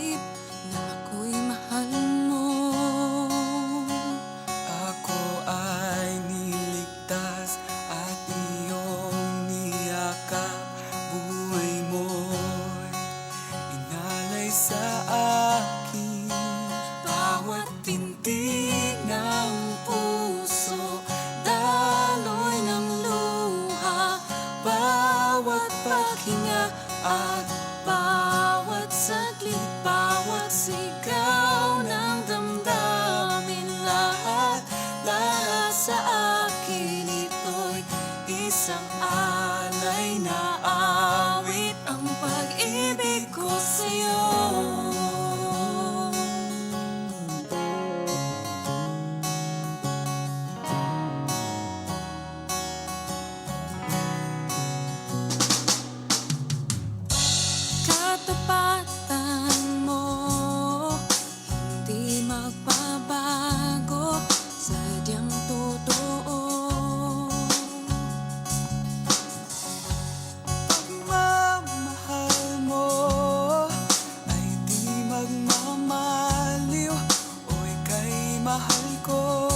isip na ako'y mahal mo. Ako ay niligtas at iyong niyakap. Buhay mo'y inalay sa akin. Bawat tintig ng puso, daloy ng luha. Bawat paghinga at bawat saglit, bawat sigaw ng damdamin. Lahat sa akin ito'y isang alay na awit. Ang pag-ibig ko sa'yo. Katapatan mo, hindi magbabago, sadyang totoo. Pagmamahal mo ay di magmamaliw, o ika'y mahal ko.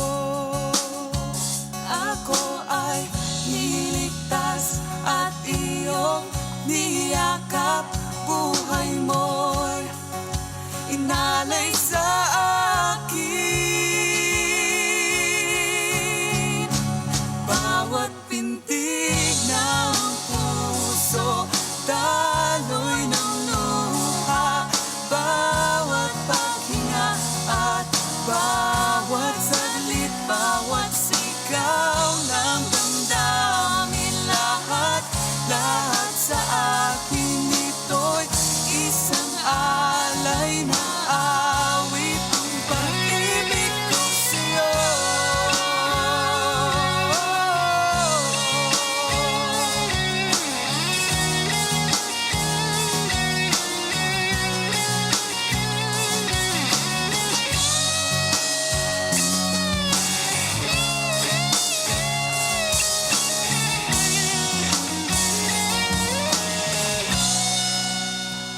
Ako ay niligtas at iyong niyakap. Buhay mo'y inalay sa akin. Bawat pintig ng puso, daloy ng luha. Bawat paghinga at bawat saglit, bawat sigaw ng damdamin. Lahat sa akin ito'y isang alay na awit. Ang pag-ibig ko sa'yo.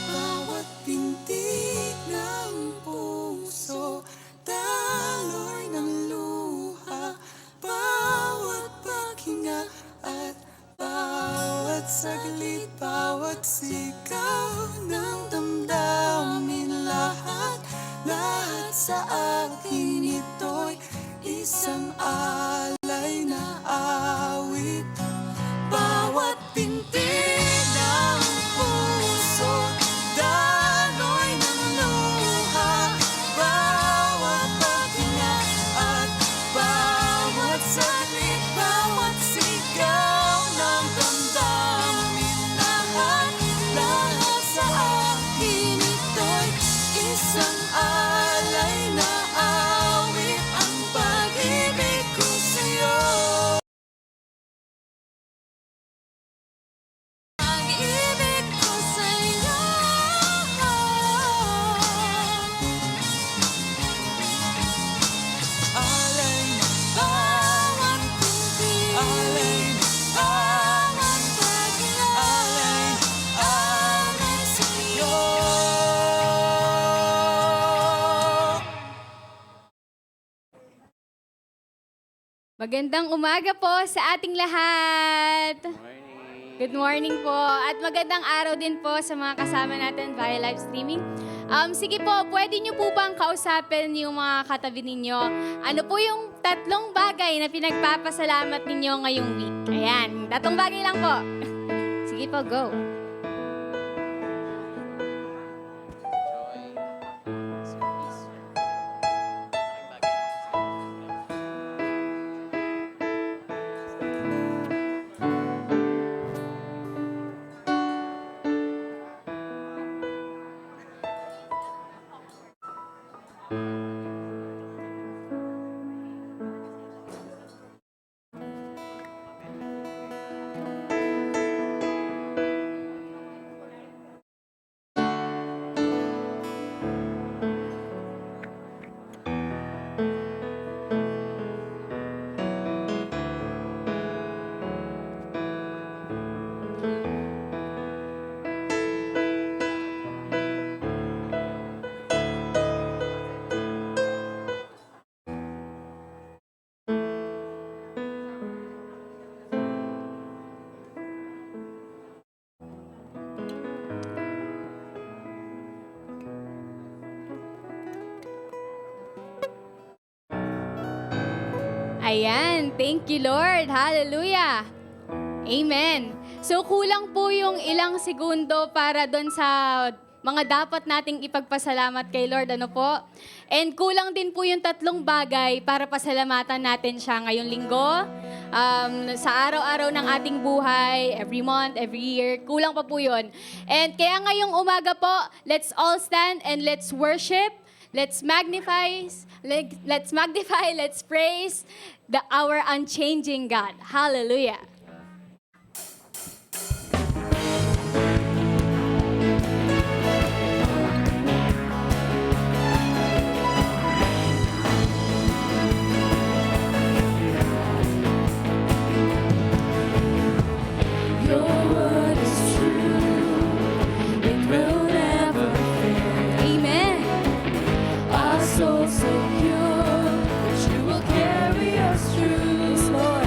Bawat pintig ng puso, daloy ng luha. Bawat paghinga at bawat saglit, bawat sigaw ng damdamin. Lahat sa akin ito'y isang alay na awit. Bawat pintig ng puso, daloy ng luha. Bawat paghinga at bawat saglit, bawat sigaw ng damdamin. Lahat sa akin ito'y isang alay na awit. Ang pag-ibig ko sa'yo. Pag-ibig ko sa'yo. Alay na, Bawat pintig, alay na, bawat paghinga, alay sa'yo. Magandang umaga po sa ating lahat. Good morning po. At magandang araw din po sa mga kasama natin via live streaming. Sige po, pwede niyo po bang kausapin yung mga katabi ninyo? Ano po yung 3 bagay na pinagpapasalamat ninyo ngayong week? Ayan, 3 bagay lang po. Sige po, go. Ayan, thank you Lord. Hallelujah. Amen. So kulang po yung ilang segundo para doon sa mga dapat nating ipagpasalamat kay Lord, ano po? And kulang din po yung 3 bagay para pasalamatan natin siya ngayong linggo, sa araw-araw ng ating buhay, every month, every year. Kulang pa po yun. And kaya ngayong umaga po, let's all stand and let's worship. Let's magnify, let's praise our unchanging God. Hallelujah. Your word is true, it will never fail. Amen. Our soul so pure, that you will carry us through. Yes, Lord.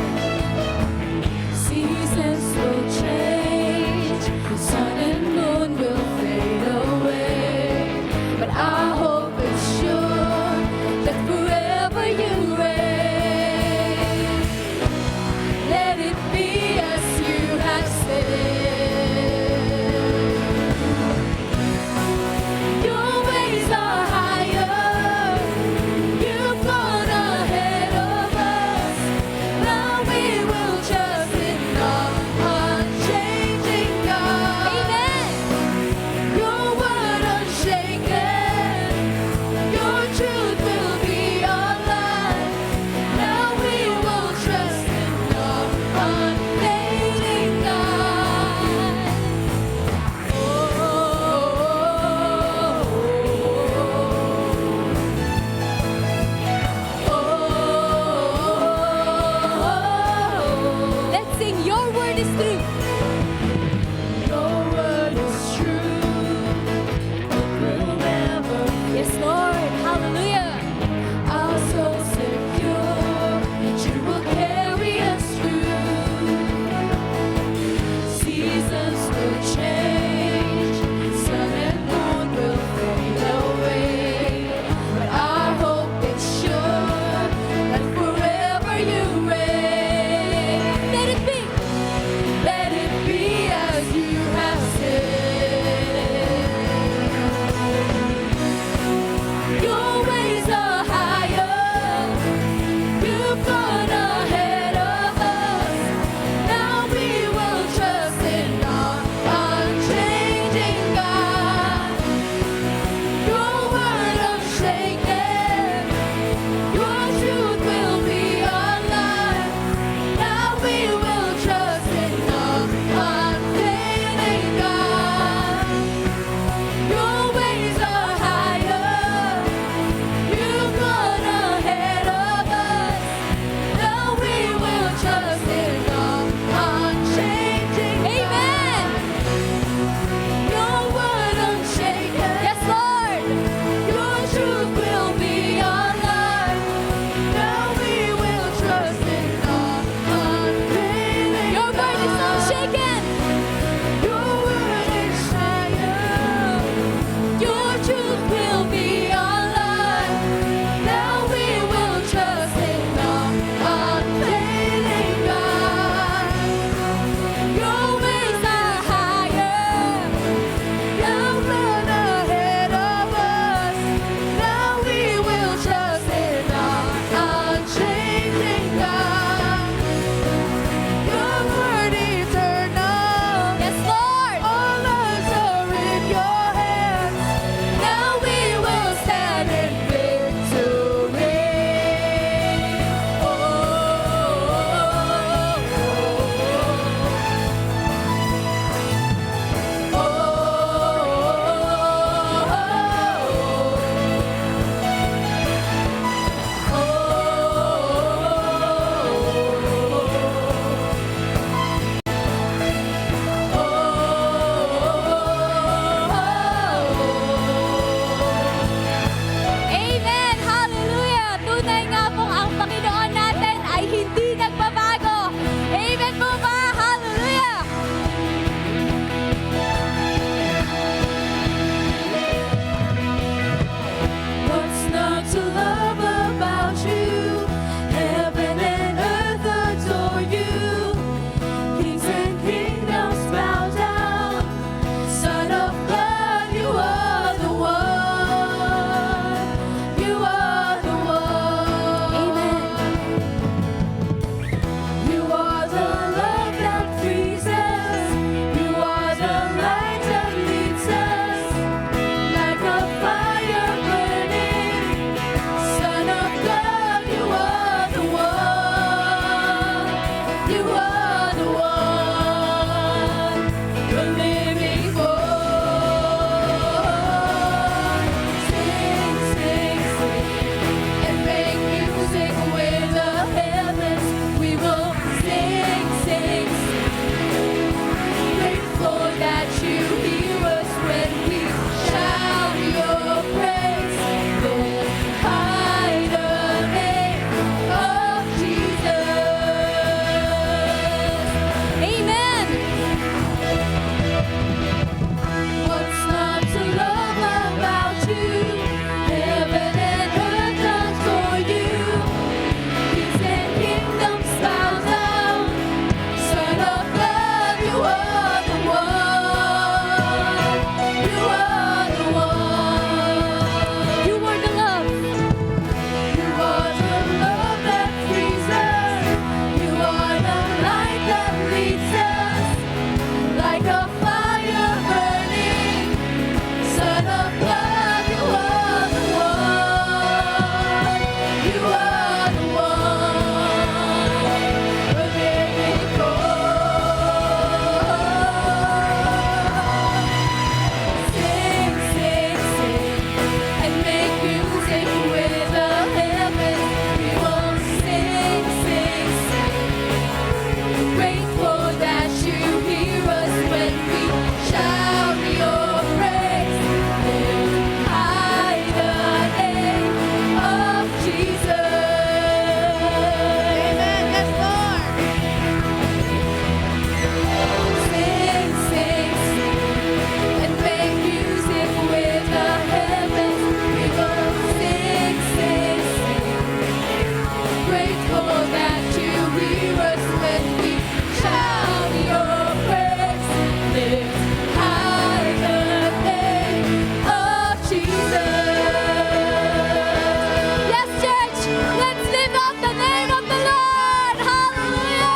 Yes, church, let's lift up the name of the Lord. Hallelujah.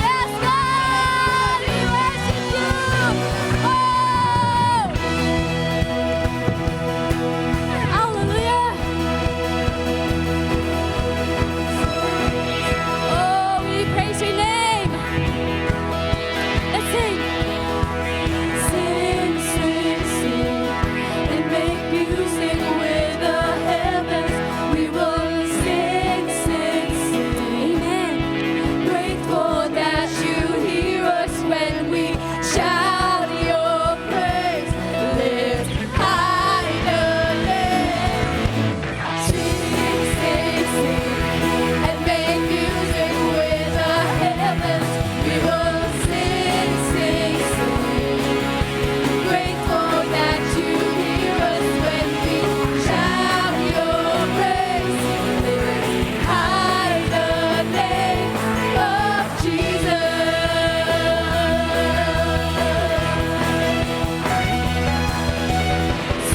Yes, God, we worship you. Oh, hallelujah. Oh, we praise your name. Let's sing. Sing, sing, sing, and make music with the heavens. We will sing, sing, sing. Amen. Grateful that you hear us when we shout your praise. Lift high the name. Sing, sing, sing, and make music with the heavens. We will sing, sing, sing. Grateful that you hear us when we shout your praise. Lift high the name of Jesus.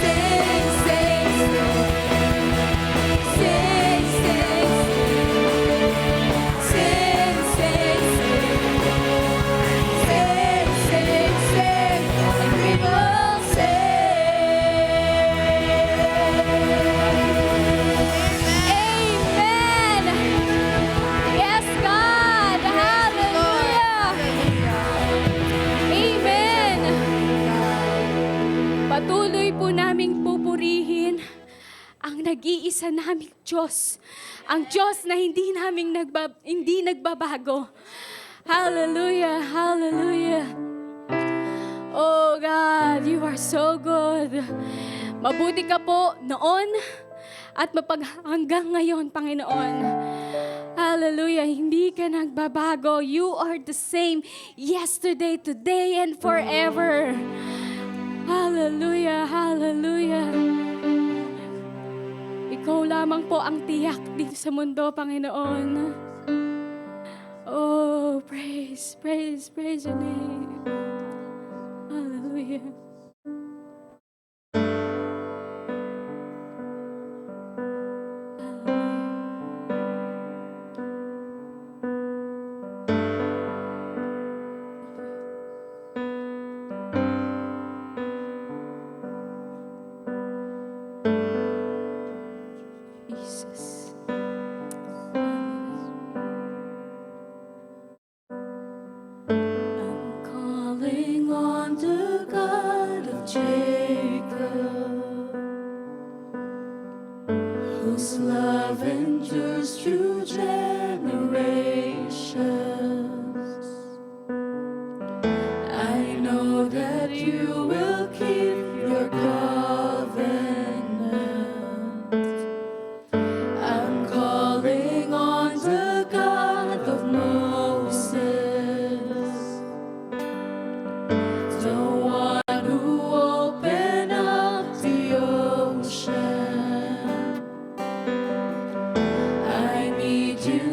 Sing, sing, sing. Sing, sing, sing. Sing, sing, sing. Sing, sing, sing. And we will sing. Amen. Yes, God. Hallelujah. Amen. Patuloy po naming pupurihin ang nag-iisa naming Diyos. Ang Diyos na hindi nagbabago. Hallelujah, hallelujah. Oh God, you are so good. Mabuti ka po noon at hanggang ngayon, Panginoon. Hallelujah, hindi ka nagbabago. You are the same yesterday, today, and forever. Hallelujah, hallelujah. Ikaw lamang po ang tiyak dito sa mundo, Panginoon. Oh, praise, praise, praise your name. Hallelujah. Jesus. I'm calling on the God of Jacob, whose love endures through generations. I know that you will keep your covenant. I'm calling on the God of Moses, the one who opened up the ocean. I need you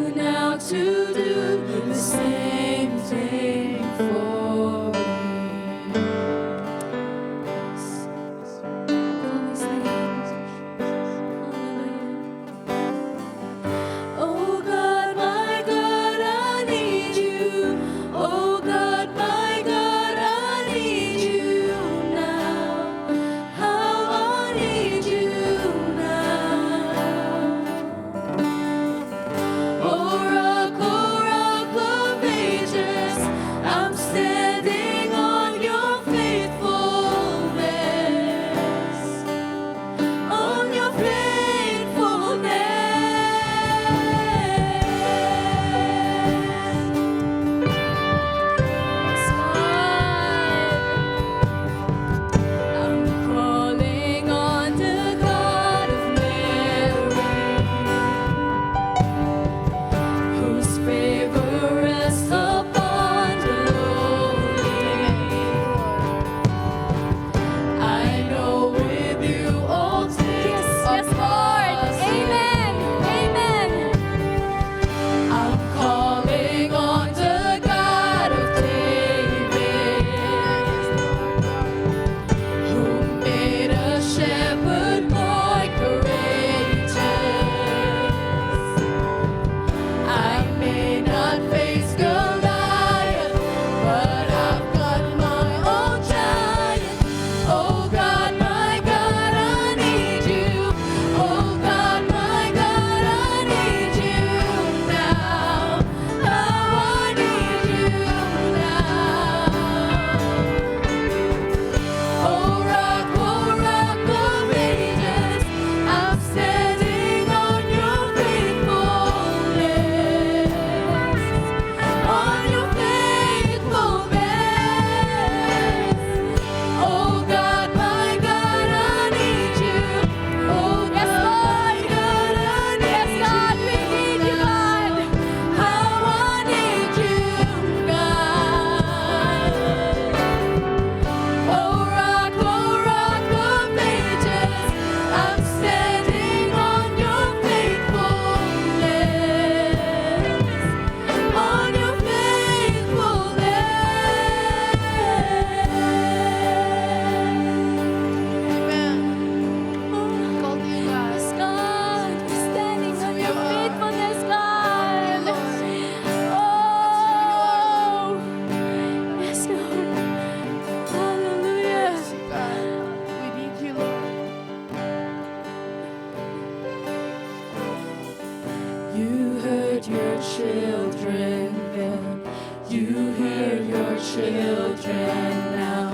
your children then. You hear your children now.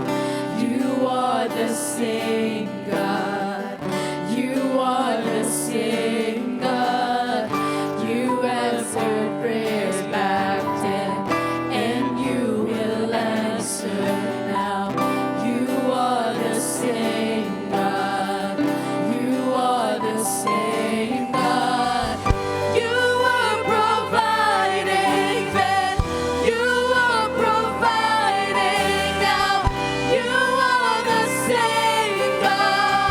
You are the same God. You are the same God. You answered prayers back then, and you will answer now. You are the same God. You are the same God. You are providing then. You are providing now. You are the same God.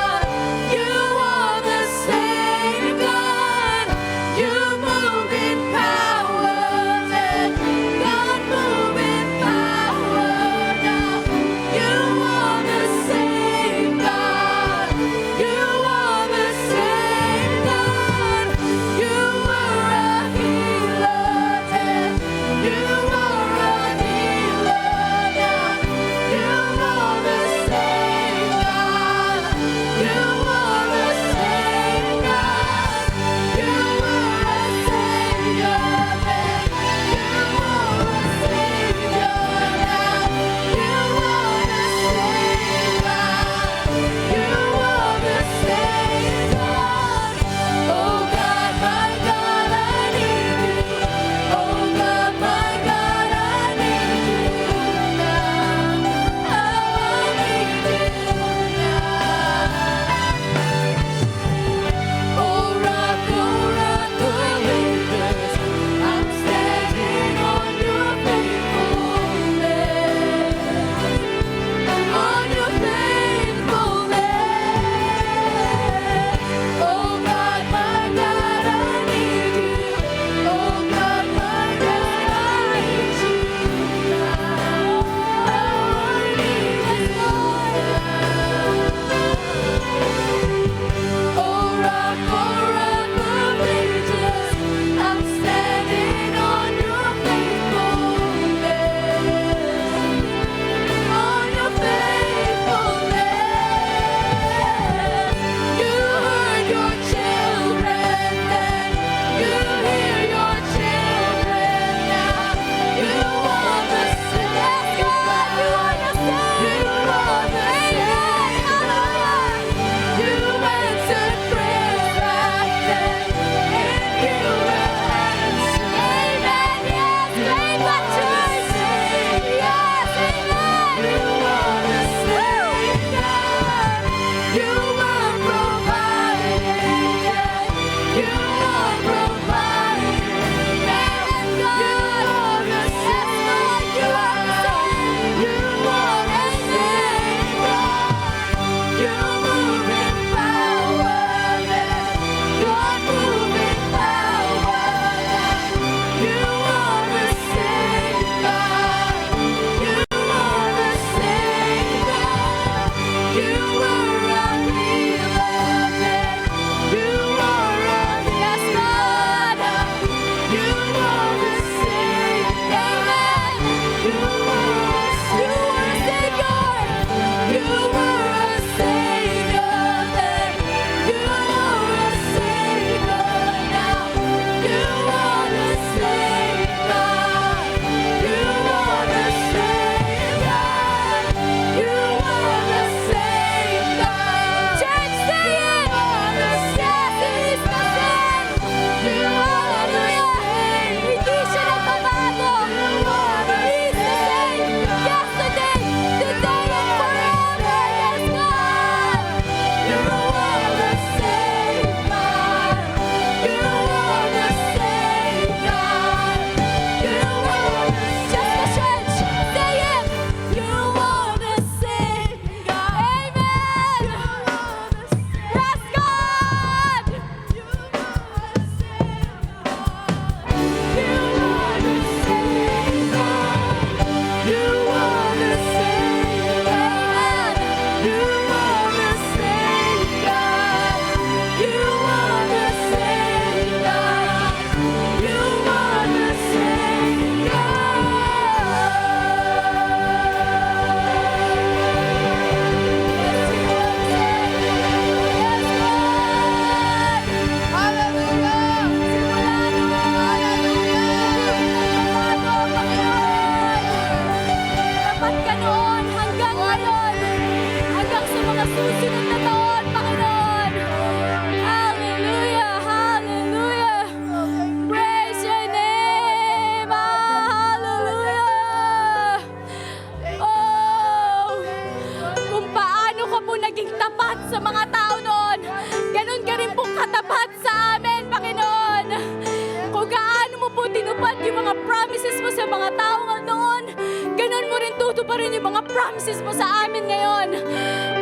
mga taong noon, ganun mo rin tutuparin yung mga promises mo sa amin ngayon.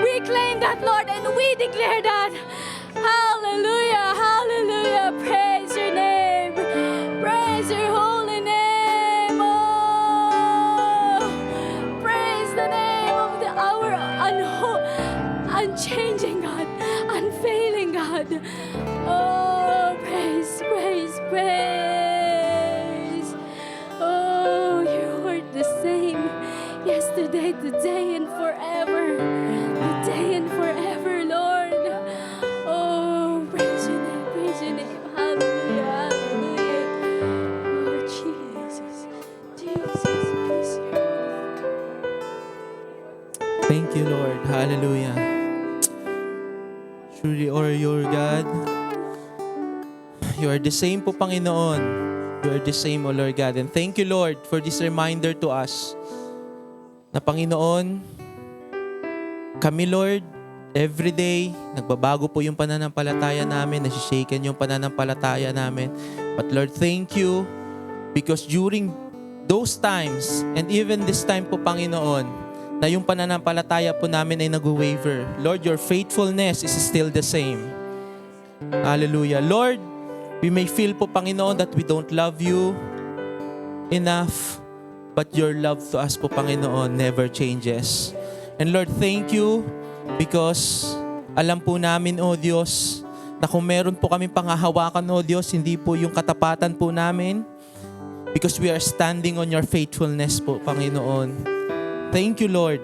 We claim that, Lord, and we declare that. Hallelujah, hallelujah. Praise your name. Praise your holy name. Oh, praise the name of our unchanging God, unfailing God. Oh, praise, praise, praise. Oh, you are the same yesterday, today, and forever. Today and forever, Lord. Oh, praise your name, praise your name. Hallelujah, hallelujah. Oh, Jesus, Jesus, praise your name. Thank you, Lord. Hallelujah. Truly, or your God, you are the same po, Panginoon. You are the same, O Lord God. And thank you, Lord, for this reminder to us na, Panginoon, kami, Lord, every day, nagbabago po yung pananampalataya namin, nasishaken yung pananampalataya namin. But Lord, thank you because during those times, and even this time po, Panginoon, na yung pananampalataya po namin ay nag-waver. Lord, your faithfulness is still the same. Hallelujah. Lord, we may feel po, Panginoon, that we don't love you enough, but your love to us po, Panginoon, never changes. And Lord, thank you because alam po namin, O Diyos, na kung meron po kami panghahawakan, O Diyos, hindi po yung katapatan po namin, because we are standing on your faithfulness po, Panginoon. Thank you, Lord.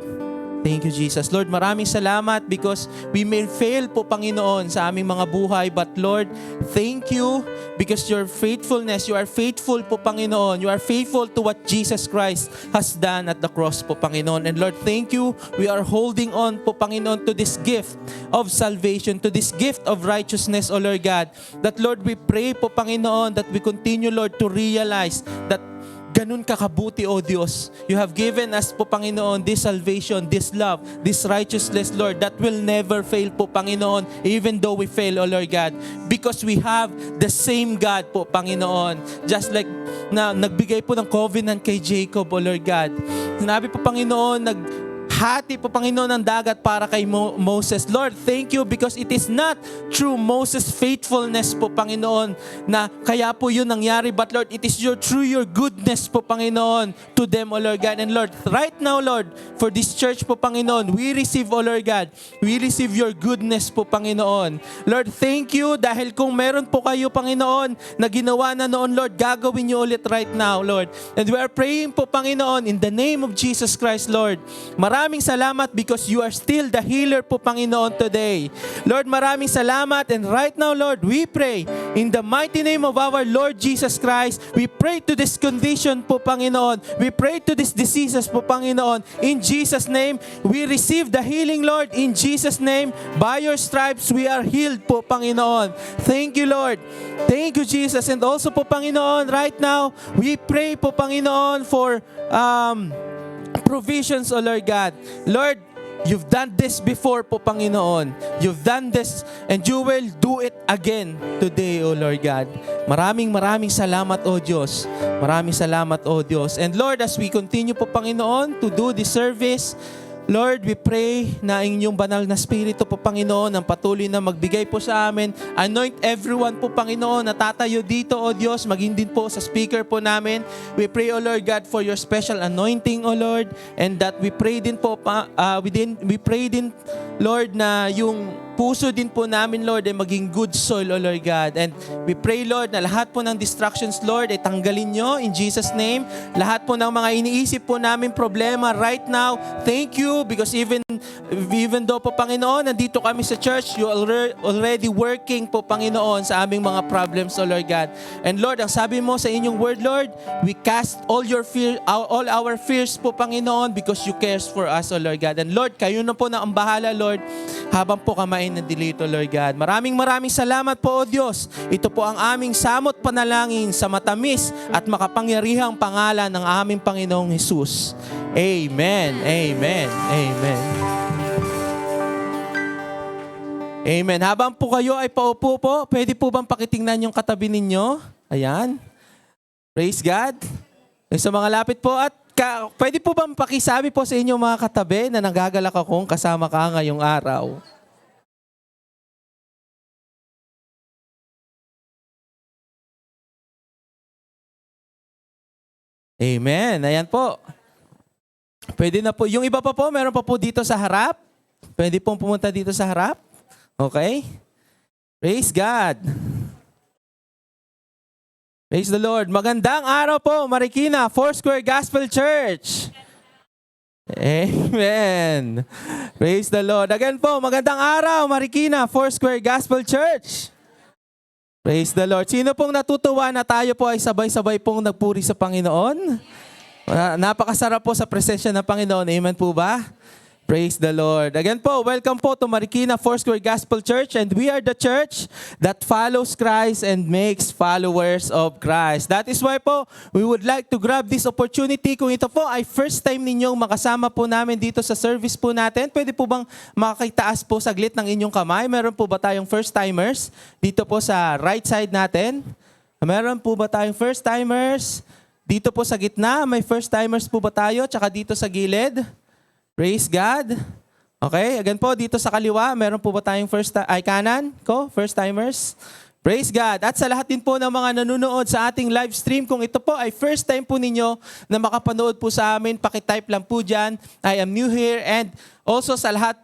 Thank you, Jesus. Lord, maraming salamat because we may fail po, Panginoon, sa aming mga buhay. But Lord, thank you because your faithfulness, you are faithful po, Panginoon. You are faithful to what Jesus Christ has done at the cross po, Panginoon. And Lord, thank you. We are holding on po, Panginoon, to this gift of salvation, to this gift of righteousness, O Lord God. That, Lord, we pray po, Panginoon, that we continue, Lord, to realize that ganun kakabuti, O Diyos. You have given us po, Panginoon, this salvation, this love, this righteousness, Lord, that will never fail po, Panginoon, even though we fail, O Lord God. Because we have the same God po, Panginoon. Just like na nagbigay po ng covenant kay Jacob, O Lord God. Sinabi po, Panginoon, hati po, Panginoon, ng dagat para kay Moses. Lord, thank you because it is not through Moses' faithfulness po, Panginoon, na kaya po yun nangyari. But Lord, it is through your goodness po, Panginoon, to them, O Lord God. And Lord, right now, Lord, for this church po, Panginoon, we receive, O Lord God, we receive your goodness po, Panginoon. Lord, thank you dahil kung meron po kayo, Panginoon, na ginawa na noon, Lord, gagawin niyo ulit right now, Lord. And we are praying po, Panginoon, in the name of Jesus Christ, Lord. Maraming salamat because you are still the healer po, Panginoon, today. Lord, maraming salamat. And right now, Lord, we pray in the mighty name of our Lord Jesus Christ. We pray to this condition po, Panginoon. We pray to these diseases po, Panginoon. In Jesus' name, we receive the healing, Lord. In Jesus' name, by your stripes, we are healed po, Panginoon. Thank you, Lord. Thank you, Jesus. And also po, Panginoon, right now, we pray po, Panginoon, for provisions, O Lord God. Lord, you've done this before po, Panginoon. You've done this and you will do it again today, O Lord God. Maraming salamat, O Diyos. Maraming salamat, O Diyos. And Lord, as we continue po, Panginoon, to do this service, Lord, we pray na inyong banal na Espiritu po, Panginoon, ang patuloy na magbigay po sa amin. Anoint everyone po, Panginoon, na tatayo dito, O Diyos, maging din po sa speaker po namin. We pray, O Lord God, for your special anointing, O Lord, and that we pray din po, we pray din, Lord, na yung puso din po namin, Lord, ay maging good soil, O Lord God. And we pray, Lord, na lahat po ng distractions, Lord, ay tanggalin nyo in Jesus' name. Lahat po ng mga iniisip po namin problema right now, thank you because even though po, Panginoon, nandito kami sa church, you already working po, Panginoon, sa aming mga problems, O Lord God. And Lord, ang sabi mo sa inyong word, Lord, we cast all our fears po, Panginoon, because you cares for us, O Lord God. And Lord, kayo na po na ang bahala, Lord, habang po kamain na dilito, Lord God. Maraming salamat po, O Diyos. Ito po ang aming samot panalangin sa matamis at makapangyarihang pangalan ng aming Panginoong Jesus. Amen. Amen. Amen. Amen. Habang po kayo ay paupo po, pwede po bang pakitingnan yung katabi ninyo? Ayan. Praise God. Sa mga lapit po at pwede po bang pakisabi po sa inyo mga katabi na nagagalak akong kasama ka ngayong araw? Amen. Ayan po. Pwede na po. Yung iba pa po, meron pa po dito sa harap. Pwede pong pumunta dito sa harap. Okay? Praise God. Praise the Lord. Magandang araw po, Marikina, Foursquare Gospel Church. Amen. Praise the Lord. Again po, magandang araw, Marikina, Foursquare Gospel Church. Praise the Lord. Sino pong natutuwa na tayo po ay sabay-sabay pong nagpuri sa Panginoon? Napakasarap po sa presensya ng Panginoon. Amen po ba? Praise the Lord. Again po, welcome po to Marikina Foursquare Gospel Church, and we are the church that follows Christ and makes followers of Christ. That is why po, we would like to grab this opportunity. Kung ito po ay first time ninyong makasama po namin dito sa service po natin, pwede po bang makakitaas po saglit ng inyong kamay? Meron po ba tayong first timers dito po sa right side natin? Meron po ba tayong first timers? Dito po sa gitna, may first timers po ba tayo? Tsaka dito sa gilid? Praise God. Okay, again po, dito sa kaliwa, meron po ba tayong kanan ko? First timers? Praise God. At sa lahat din po ng mga nanonood sa ating live stream, kung ito po ay first time po ninyo na makapanood po sa amin, pakitype lang po dyan, I am new here. And also sa lahat,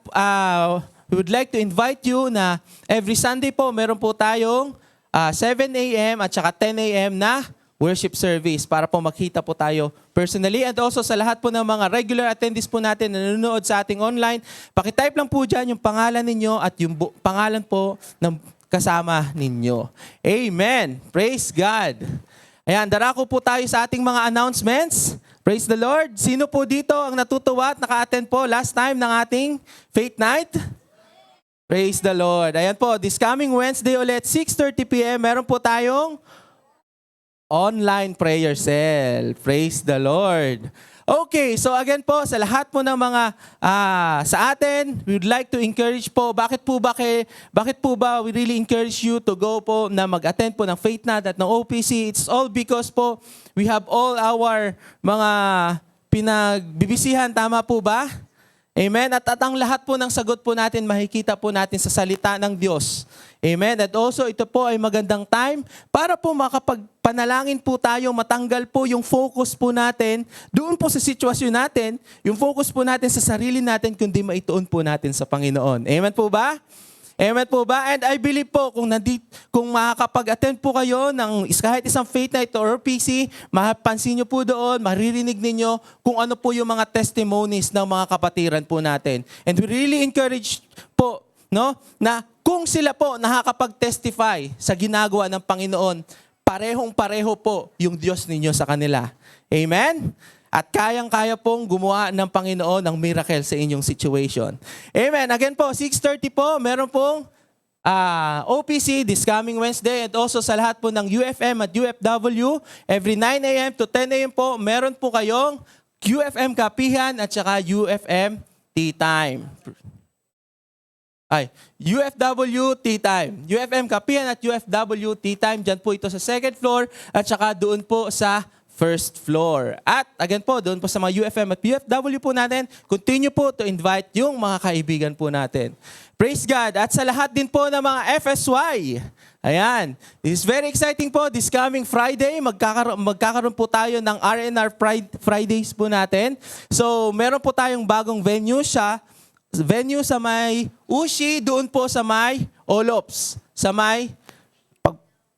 we would like to invite you na every Sunday po, meron po tayong 7 a.m. at saka 10 a.m. na worship service para po makita po tayo personally. And also sa lahat po ng mga regular attendees po natin na nanonood sa ating online, pakitype lang po dyan yung pangalan ninyo at yung pangalan po ng kasama ninyo. Amen. Praise God. Ayan, darako po tayo sa ating mga announcements. Praise the Lord. Sino po dito ang natutuwa at naka-attend po last time ng ating Faith Night? Praise the Lord. Ayan po, this coming Wednesday ulit, 6:30 p.m., meron po tayong online prayer cell. Praise the Lord. Okay, so again po, sa lahat po ng mga sa atin, we would like to encourage po, bakit po ba we really encourage you to go po na mag-attend po ng Faith Night at ng OPC? It's all because po, we have all our mga pinagbibisihan, tama po ba? Amen. At ang lahat po ng sagot po natin, makikita po natin sa salita ng Diyos. Amen. At also, ito po ay magandang time para po makapagpanalangin po tayo, matanggal po yung focus po natin doon po sa sitwasyon natin, yung focus po natin sa sarili natin, kundi maituon po natin sa Panginoon. Amen po ba? Amen po ba? And I believe po, kung makakapag-attend po kayo ng kahit isang Faith Night or PC, mapapansin nyo po doon, maririnig ninyo kung ano po yung mga testimonies ng mga kapatiran po natin. And we really encourage po, no, na kung sila po nakakapag-testify sa ginagawa ng Panginoon, parehong-pareho po yung Diyos ninyo sa kanila. Amen? At kayang-kaya pong gumawa ng Panginoon ng miracle sa inyong situation. Amen. Again po, 6:30 po, meron pong OPC this coming Wednesday, and also sa lahat po ng UFM at UFW, every 9 a.m. to 10 a.m. po, meron po kayong UFM Kapihan at saka UFM Tea Time. UFW Tea Time. UFM Kapihan at UFW Tea Time. Diyan po ito sa second floor at saka doon po sa first floor. At again po, doon po sa mga UFM at UFW po natin, continue po to invite yung mga kaibigan po natin. Praise God. At sa lahat din po ng mga FSY, ayan, this is very exciting po. This coming Friday, magkakaroon po tayo ng R&R Fridays po natin. So, meron po tayong bagong venue sa may Ushi, doon po sa may Olops, sa may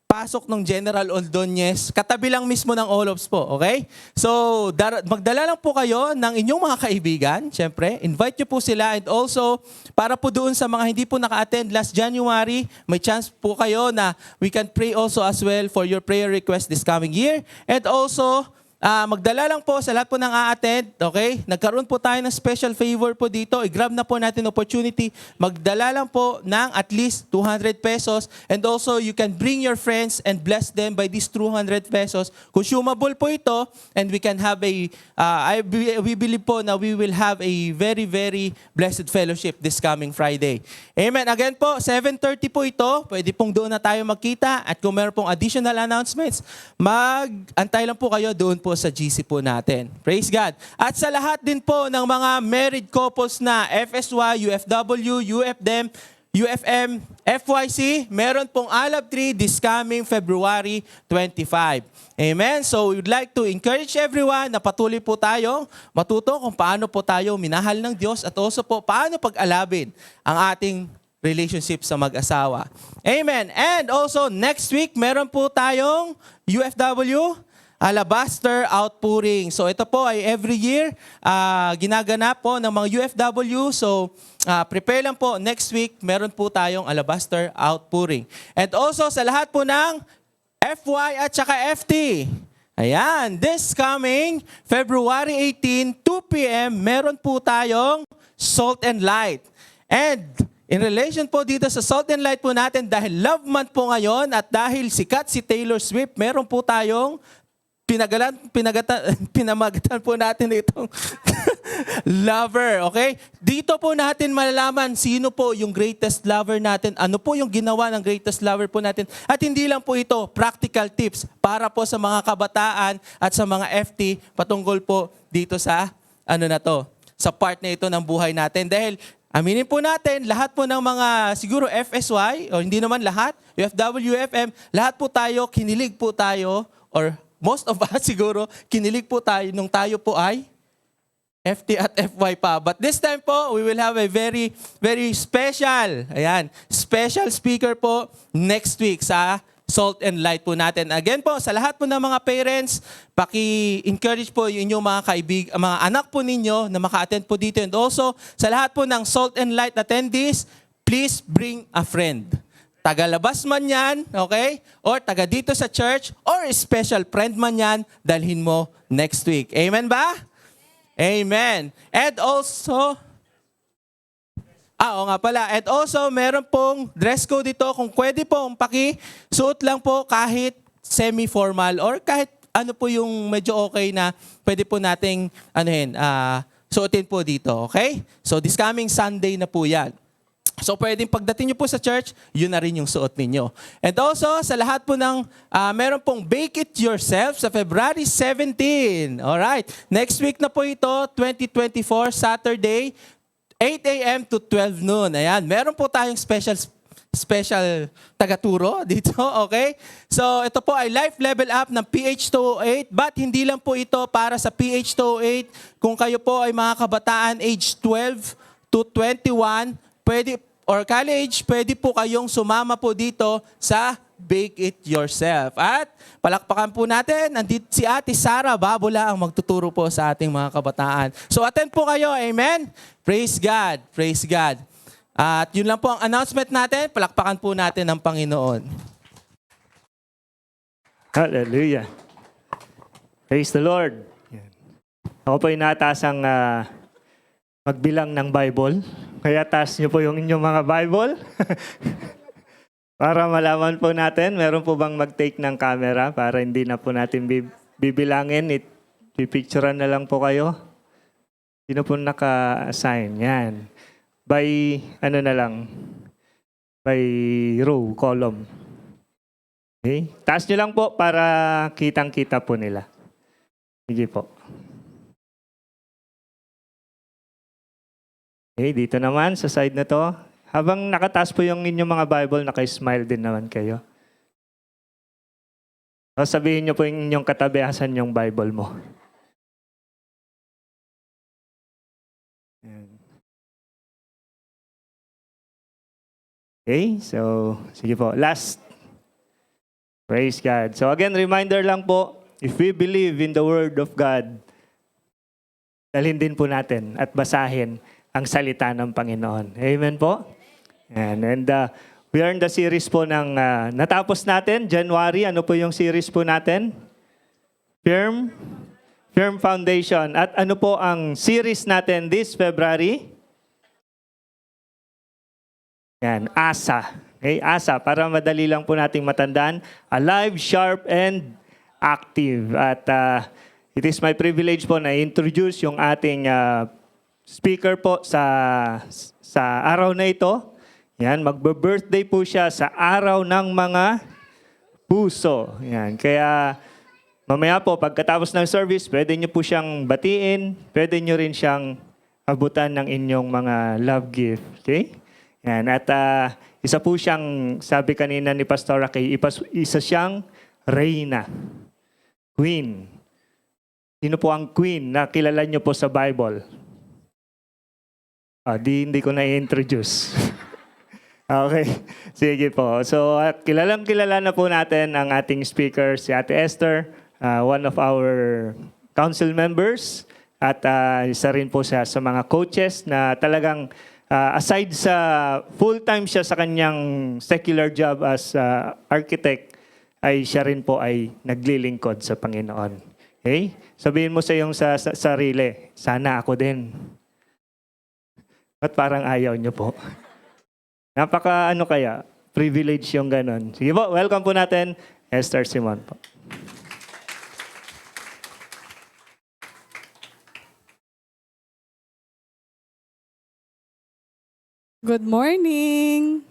pasok ng General Ordonez, katabi lang mismo ng Olops po, okay? So, magdala lang po kayo ng inyong mga kaibigan, syempre, invite nyo po sila, and also, para po doon sa mga hindi po naka-attend last January, may chance po kayo na we can pray also as well for your prayer request this coming year, and also, magdala lang po sa lahat po ng a-attend, okay? Nagkaroon po tayo ng special favor po dito. I-grab na po natin opportunity. Magdala lang po ng at least 200 pesos. And also, you can bring your friends and bless them by these 200 pesos. Consumable po ito, and we can have we believe po na we will have a very, very blessed fellowship this coming Friday. Amen. Again po, 7:30 po ito. Pwede pong doon na tayo magkita. At kung meron pong additional announcements, mag-antay lang po kayo doon po po sa GC po natin. Praise God. At sa lahat din po ng mga married couples na FSY, UFW, UFDEM, UFM, FYC, meron pong Alab 3 this coming February 25. Amen? So we would like to encourage everyone na patuloy po tayo matuto kung paano po tayo minahal ng Diyos at also po paano pag-alabin ang ating relationship sa mag-asawa. Amen. And also next week, meron po tayong UFW Alabaster Outpouring. So ito po ay every year ginaganap po ng mga UFW. So prepare lang po, next week meron po tayong Alabaster Outpouring. And also sa lahat po ng FY at saka FT. Ayan, this coming February 18, 2 p.m., meron po tayong Salt and Light. And in relation po dito sa Salt and Light po natin, dahil Love Month po ngayon at dahil sikat si Taylor Swift, meron po tayong pinamagatan po natin itong lover, okay? Dito po natin malalaman sino po yung greatest lover natin, ano po yung ginawa ng greatest lover po natin. At hindi lang po ito, practical tips para po sa mga kabataan at sa mga FT patungkol po dito sa sa part na ito ng buhay natin. Dahil aminin po natin, lahat po ng mga siguro FSY, o hindi naman lahat, UFW, UFM, lahat po tayo, kinilig po tayo, or most of us siguro, kinilig po tayo nung tayo po ay FT at FY pa. But this time po, we will have a very, very special, special speaker po next week sa Salt and Light po natin. Again po, sa lahat po ng mga parents, paki-encourage po yung inyong mga anak po ninyo na maka-attend po dito. And also, sa lahat po ng Salt and Light attendees, please bring a friend. Tagalabas man yan, okay? Or taga dito sa church, or special friend man yan, dalhin mo next week. Amen ba? Amen. And also, oo nga pala, and also meron pong dress code dito, kung pwede pong suot lang po kahit semi-formal or kahit ano po yung medyo okay na pwede po nating suotin po dito, okay? So this coming Sunday na po yan. So pwedeng pagdating nyo po sa church, yun na rin yung suot ninyo. And also, sa lahat po ng, meron pong Bake It Yourself sa February 17. Alright. Next week na po ito, 2024, Saturday, 8 a.m. to 12 noon. Ayan. Meron po tayong special tagaturo dito, okay? So ito po ay life level up ng PH208, but hindi lang po ito para sa PH208. Kung kayo po ay mga kabataan age 12 to 21, pwede, or college, pwede po kayong sumama po dito sa Bake It Yourself. At palakpakan po natin, nandito si Ate Sara Babula ang magtuturo po sa ating mga kabataan. So attend po kayo, amen? Praise God, praise God. At yun lang po ang announcement natin, palakpakan po natin ang Panginoon. Hallelujah. Praise the Lord. Ako po inatasang magbilang ng Bible. Kaya taas niyo po yung inyong mga Bible. Para malaman po natin, meron po bang mag-take ng camera para hindi na po natin bibilangin. Pipicturean na lang po kayo. Sino po naka-assign? Yan. By, by row, column. Okay? Taas niyo lang po para kitang-kita po nila. Sige po. Okay, dito naman, sa side na to. Habang nakataas po yung inyong mga Bible, naka-smile din naman kayo. So, sabihin nyo po yung inyong katabi, asan yung Bible mo. Okay, so, sige po. Last. Praise God. So again, reminder lang po, if we believe in the Word of God, dalhin din po natin at basahin ang salita ng Panginoon. Amen po? And we are in the series po ng natapos natin, January. Ano po yung series po natin? Firm Foundation. At ano po ang series natin this February? Yan, ASA. Okay, ASA. Para madali lang po nating matandaan. Alive, sharp, and active. At it is my privilege po na introduce yung ating speaker po sa araw na ito. Yan, magbe-birthday po siya sa araw ng mga puso. Yan, kaya Mamaya po, pagkatapos ng service, pwede nyo po siyang batiin, pwede nyo rin siyang abutan ng inyong mga love gift. Okay? Yan. At isa po siyang, sabi kanina ni Pastor Rocky, isa siyang reyna. Queen. Sino po ang queen na kilala nyo po sa Bible? Hindi ko na-introduce. Okay. Sige po. So, kilalang-kilala na po natin ang ating speaker, si Ate Esther, one of our council members. At isa rin po siya sa mga coaches na talagang aside sa full-time siya sa kanyang secular job as architect, ay siya rin po ay naglilingkod sa Panginoon. Okay? Sabihin mo sa iyong sarili, sana ako din. At parang ayaw niyo po. Napaka kaya, privilege yung ganon. Sige po, welcome po natin, Esther Simon po. Good morning!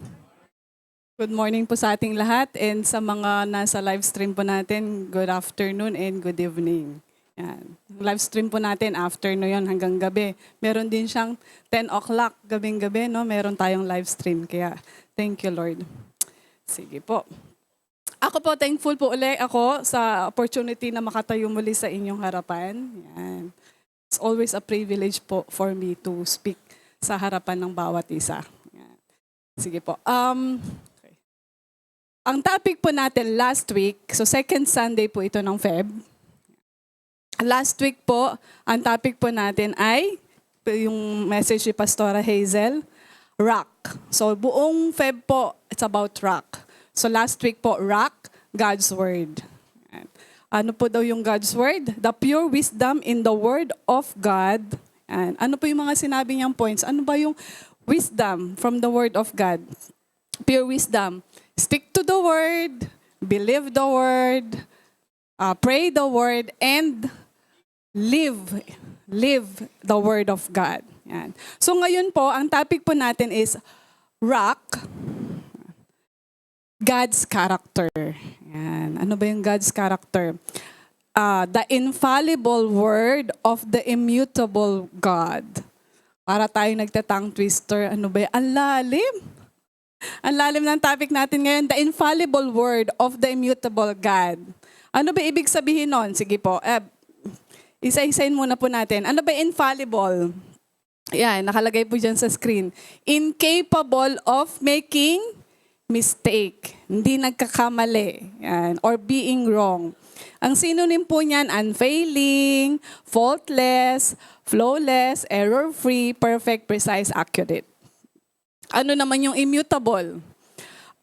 Good morning po sa ating lahat and sa mga nasa live stream po natin, good afternoon and good evening. Yan. Live stream po natin afternoon yon hanggang gabi. Meron din siyang 10 o'clock gabing-gabi, no? Meron tayong live stream. Kaya thank you, Lord. Sige po. Ako po, thankful po ulit ako sa opportunity na makatayo muli sa inyong harapan. Yan. It's always a privilege po for me to speak sa harapan ng bawat isa. Yan. Sige po. Okay. Ang topic po natin last week, so second Sunday po ito ng Feb. Last week po, ang topic po natin ay, yung message ni Pastora Hazel, rock. So buong Feb po, it's about rock. So last week po, rock, God's Word. Ano po daw yung God's Word? The pure wisdom in the Word of God. Ano po yung mga sinabi niyang points? Ano ba yung wisdom from the Word of God? Pure wisdom. Stick to the Word, believe the Word, pray the Word, and live the Word of God. Yan. So ngayon po, ang topic po natin is rock, God's character. Yan. Ano ba yung God's character? The infallible word of the immutable God. Para tayo nagtatang twister, ano ba yan? Ang lalim. Ang lalim ng topic natin ngayon, the infallible word of the immutable God. Ano ba ibig sabihin nun? Sige po, isa-isain muna po natin. Ano ba infallible? Yan, nakalagay po dyan sa screen. Incapable of making mistake. Hindi nagkakamali. Yan, or being wrong. Ang synonym po niyan, unfailing, faultless, flawless, error-free, perfect, precise, accurate. Ano naman yung immutable?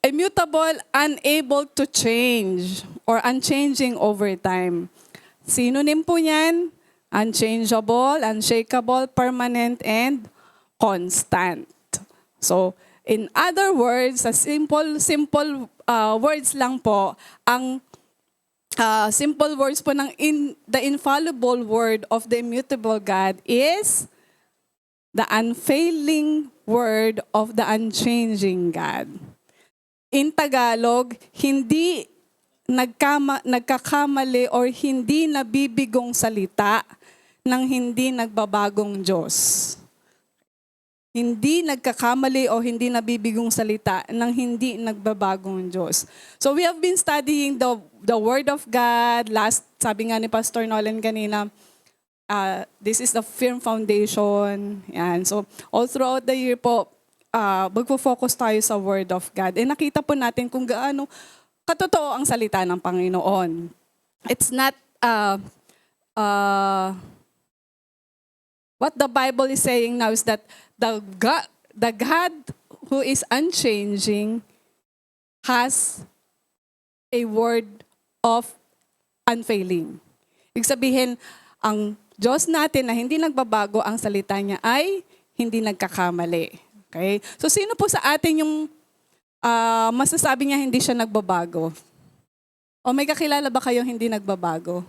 Immutable, unable to change or unchanging over time. Synonym po niyan, unchangeable, unshakable, permanent, and constant. So, in other words, sa simple words lang po, ang simple words po ng the infallible word of the immutable God is the unfailing word of the unchanging God. In Tagalog, hindi nagkakamali or hindi nabibigong salita ng hindi nagbabagong Diyos. Hindi nagkakamali o hindi nabibigong salita ng hindi nagbabagong Diyos. So we have been studying the Word of God. Last, sabi nga ni Pastor Nolan kanina, this is the firm foundation. Yan. So all throughout the year po, magpo-focus tayo sa Word of God. Eh nakita po natin kung gaano katotoo ang salita ng Panginoon. It's not what the Bible is saying now is that the God who is unchanging has a word of unfailing. Ibig sabihin, ang Diyos natin na hindi nagbabago, ang salita niya ay hindi nagkakamali. Okay? So sino po sa atin yung masasabi niya hindi siya nagbabago? O may kakilala ba kayong hindi nagbabago?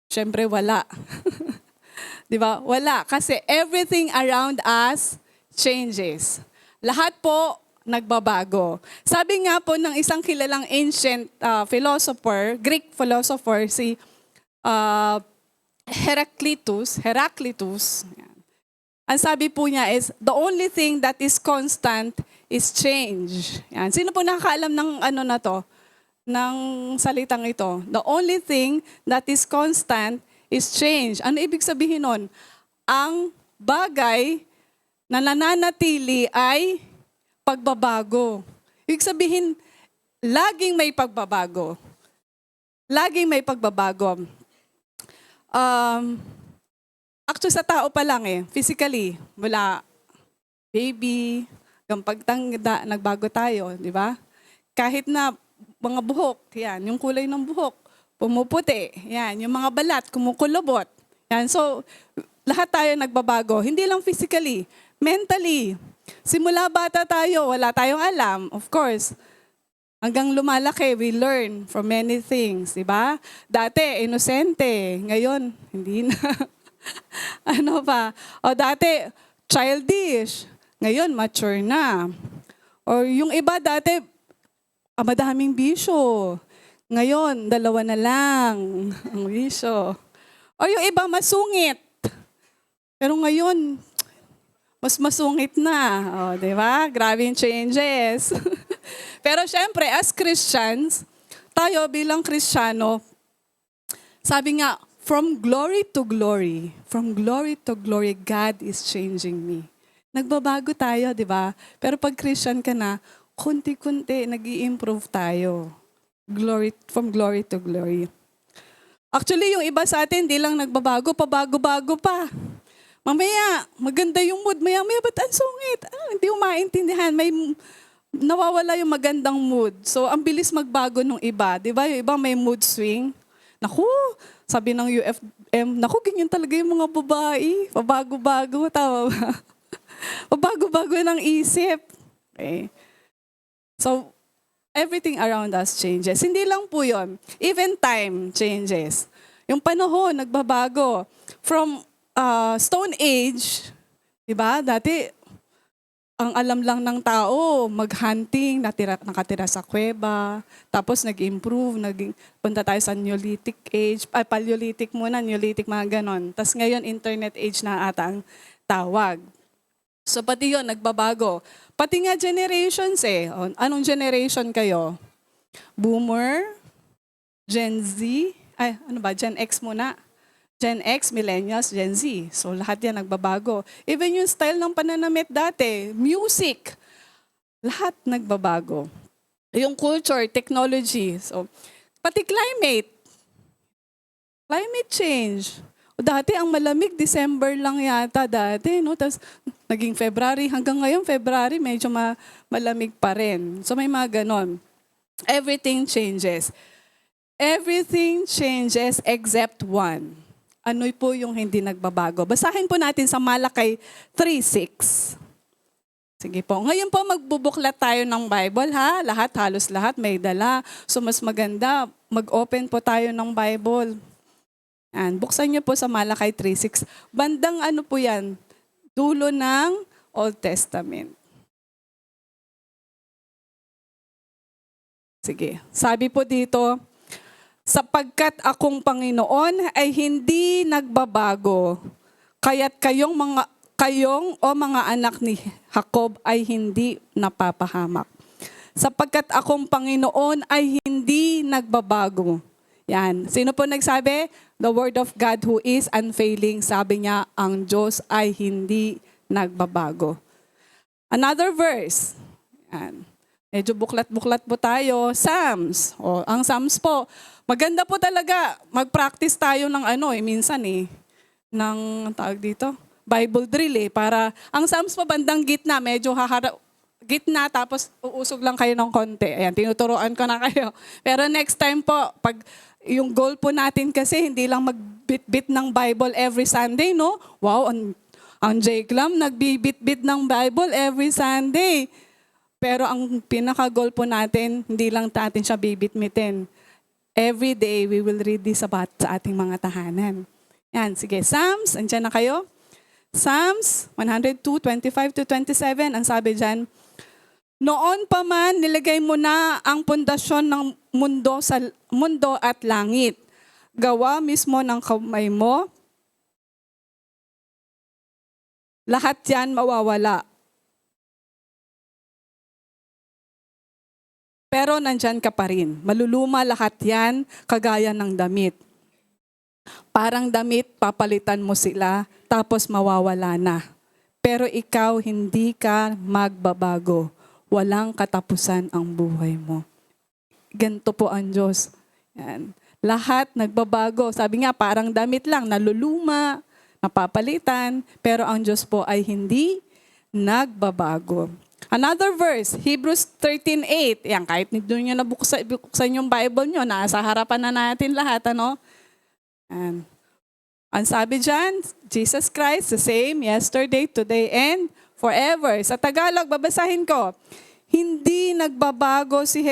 Siyempre wala. Di ba? Wala. Kasi everything around us changes. Lahat po nagbabago. Sabi nga po ng isang kilalang ancient philosopher, Greek philosopher, si Heraclitus. Yan. Ang sabi po niya is, the only thing that is constant is change. Yan. Sino po nakakaalam ng ano na to? Ng salitang ito? The only thing that is constant is change. Ano ibig sabihin nun? Ang bagay na nananatili ay pagbabago. Ibig sabihin, laging may pagbabago. Laging may pagbabago. Actually, sa tao pa lang physically, mula baby, hanggang pagtanda, nagbago tayo, di ba? Kahit na mga buhok, yan, yung kulay ng buhok, pumuputi, yan, yung mga balat, kumukulubot. Yan, so, lahat tayo nagbabago. Hindi lang physically, mentally. Simula bata tayo, wala tayong alam, of course. Hanggang lumalaki, we learn from many things, di ba? Dati, inosente. Ngayon, hindi na. Ano pa? O dati, childish. Ngayon, mature na. O yung iba dati, madaming bisyo. Ngayon, 2 na lang ang bisyo. O yung iba, masungit. Pero ngayon, mas masungit na. O, di ba? Grabe yung changes. Pero syempre, as Christians, tayo bilang Kristiyano, sabi nga, from glory to glory, God is changing me. Nagbabago tayo, di ba? Pero pag Christian ka na, kunti-kunti, nag-i-improve tayo. From glory to glory. Actually, yung iba sa atin, di lang nagbabago, pabago-bago pa. Mamaya, maganda yung mood. Maya-maya, ba't ang sungit? Hindi mo maintindihan. May nawawala yung magandang mood. So, ang bilis magbago nung iba. Di ba? Yung iba may mood swing. Naku, sabi ng UFM, naku, ganyan talaga yung mga babae. Pabago-bago, tama ba? Pabago-bago ng isip. Okay. So, everything around us changes. Hindi lang po yun. Even time changes. Yung panahon, nagbabago. From Stone Age, di ba? Dati, ang alam lang ng tao, mag-hunting, nakatira sa kuweba, tapos nag-improve, punta tayo sa Neolithic age, Paleolithic muna, Neolithic, mga ganon. Tapos ngayon, internet age na ata ang tawag. So pati yun, nagbabago. Pati nga generations Anong generation kayo? Boomer? Gen Z? Gen X muna. Gen X, Millennials, Gen Z. So lahat yan nagbabago. Even yung style ng pananamit dati, music, lahat nagbabago. Yung culture, technology. So, pati climate change. Dati ang malamig, December lang yata dati. No? Tapos naging February. Hanggang ngayon, February, medyo malamig pa rin. So may mga ganon. Everything changes. Everything changes except one. Ano po yung hindi nagbabago? Basahin po natin sa Malakay 3:6. Sige po. Ngayon po magbubuklat tayo ng Bible ha. Halos lahat may dala. So mas maganda, mag-open po tayo ng Bible. Yan. Buksan niyo po sa Malakay 3:6. Bandang ano po yan? Dulo ng Old Testament. Sige. Sabi po dito, sapagkat akong Panginoon ay hindi nagbabago, kaya't kayong mga anak ni Jacob ay hindi napapahamak. Sapagkat akong Panginoon ay hindi nagbabago. Yan. Sino po nagsabi? The Word of God who is unfailing. Sabi niya, ang Diyos ay hindi nagbabago. Another verse. Yan. Medyo buklat-buklat po tayo. Psalms. Ang Psalms po, maganda po talaga. Mag-practice tayo ng ng tawag dito, Bible drill para ang Psalms po bandang gitna, medyo gitna tapos uusog lang kayo ng konti. Ayan, tinuturuan ko na kayo. Pero next time po, pag yung goal po natin kasi hindi lang magbit-bit ng Bible every Sunday, no? Wow, ang J-Clam nagbibit-bit ng Bible every Sunday. Pero ang pinaka-goal po natin, hindi lang natin siya bibit-mitin. Every day, we will read this about sa ating mga tahanan. Yan, sige. Psalms, andyan na kayo? Psalms 102, 25 to 27, ang sabi dyan, Noon pa man, nilagay mo na ang pundasyon ng mundo at langit. Gawa mismo ng kamay mo. Lahat yan mawawala. Pero nandyan ka pa rin. Maluluma lahat yan, kagaya ng damit. Parang damit, papalitan mo sila, tapos mawawala na. Pero ikaw, hindi ka magbabago. Walang katapusan ang buhay mo. Ganito po ang Diyos. Yan. Lahat nagbabago. Sabi nga, parang damit lang, naluluma, napapalitan, pero ang Diyos po ay hindi nagbabago. Another verse, Hebrews 13:8. Yan, kahit doon nyo nabuksan yung Bible nyo, nasa harapan na natin lahat, ano? And, ang sabi dyan, Jesus Christ, the same yesterday, today, and forever. Sa Tagalog, babasahin ko, hindi nagbabago si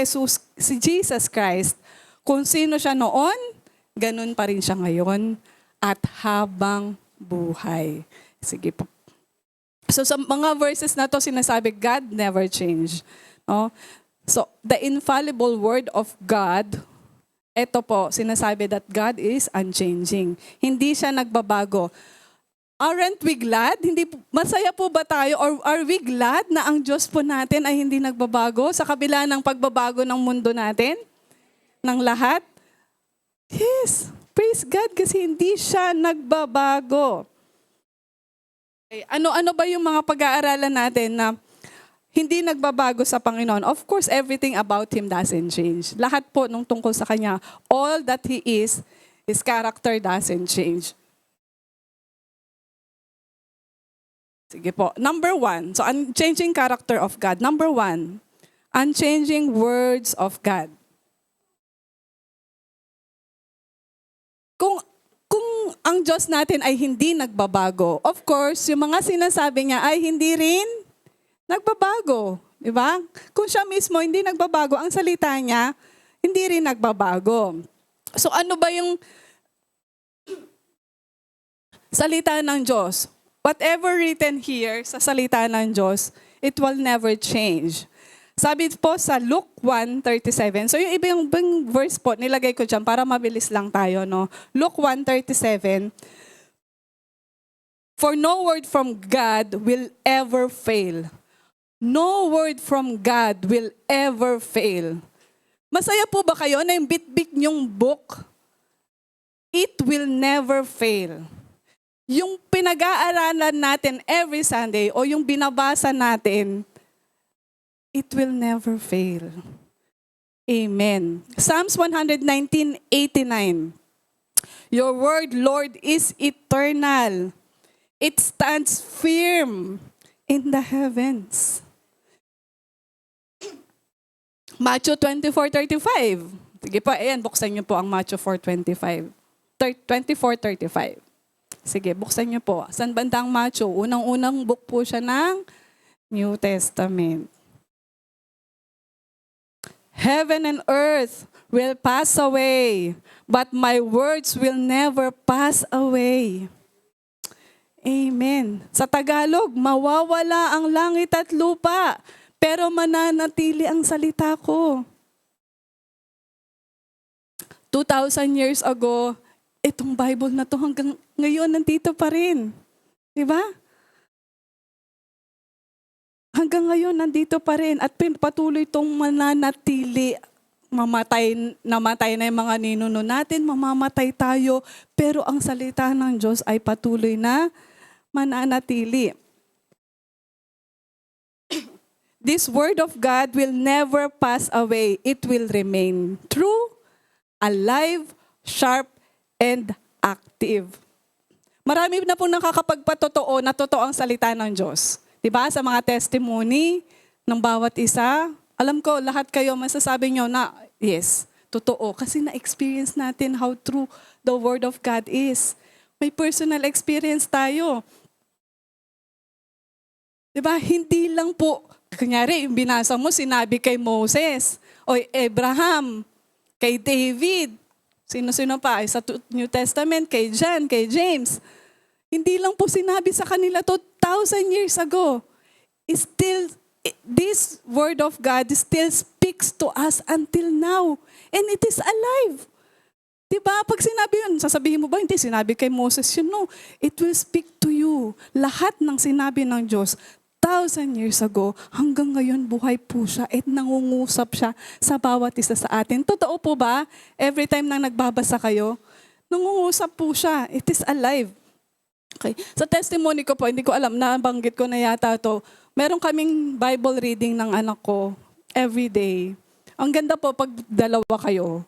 Jesus Christ. Kung sino siya noon, ganun pa rin siya ngayon at habang buhay. Sige po. So sa mga verses na to sinasabi, God never change. No? So the infallible word of God, ito po, sinasabi that God is unchanging. Hindi siya nagbabago. Aren't we glad? Masaya po ba tayo? Or are we glad na ang Diyos po natin ay hindi nagbabago sa kabila ng pagbabago ng mundo natin? Ng lahat? Yes. Praise God kasi hindi siya nagbabago. Ano ba yung mga pag-aaralan natin na hindi nagbabago sa Panginoon? Of course, everything about Him doesn't change. Lahat po nung tungkol sa Kanya, all that He is, His character doesn't change. Sige po. Number 1, so unchanging character of God. Number 1, unchanging words of God. Kung ang Diyos natin ay hindi nagbabago, of course, yung mga sinasabi niya ay hindi rin nagbabago. Di ba? Kung siya mismo hindi nagbabago, ang salita niya, hindi rin nagbabago. So ano ba yung salita ng Diyos? Whatever written here sa salita ng Diyos, it will never change. Sabi po sa Luke 1:37. So yung ibang verse po, nilagay ko dyan para mabilis lang tayo. No? Luke 1:37. For no word from God will ever fail. No word from God will ever fail. Masaya po ba kayo na yung bit-bit nyong book? It will never fail. Yung pinag-aaralan natin every Sunday o yung binabasa natin, it will never fail. Amen. Psalms 119:89. Your word, Lord, is eternal. It stands firm in the heavens. Matthew 24:35. Sige po, ayan, buksan niyo po ang Matthew 24:35. Sige, buksan niyo po. San bandang Matthew? Unang-unang book po siya ng New Testament. Heaven and earth will pass away, but my words will never pass away. Amen. Sa Tagalog, mawawala ang langit at lupa, pero mananatili ang salita ko. 2,000 years ago, itong Bible na to hanggang ngayon nandito pa rin. Diba? Hanggang ngayon, nandito pa rin at patuloy itong mananatili. Namatay na yung mga ninuno natin, mamamatay tayo, pero ang salita ng Diyos ay patuloy na mananatili. This word of God will never pass away. It will remain true, alive, sharp, and active. Marami na pong nakakapagpatotoo na totoo ang salita ng Diyos. Diba? Sa mga testimony ng bawat isa, alam ko lahat kayo masasabi nyo na yes, totoo. Kasi na-experience natin how true the Word of God is. May personal experience tayo. Diba? Hindi lang po, kunyari, yung binasa mo, sinabi kay Moses, o Abraham, kay David, sino-sino pa, sa New Testament, kay John, kay James. Hindi lang po sinabi sa kanila 2,000 years ago. this word of God still speaks to us until now. And it is alive. Diba? Pag sinabi yun, sasabihin mo ba, hindi, sinabi kay Moses yun. No, it will speak to you. Lahat ng sinabi ng Diyos, 1,000 years ago, hanggang ngayon buhay po siya at nangungusap siya sa bawat isa sa atin. Totoo po ba? Every time na nagbabasa kayo, nangungusap po siya. It is alive. Okay. Sa testimony ko po, hindi ko alam, nabanggit ko na yata to. Meron kaming Bible reading ng anak ko every day. Ang ganda po pag dalawa kayo.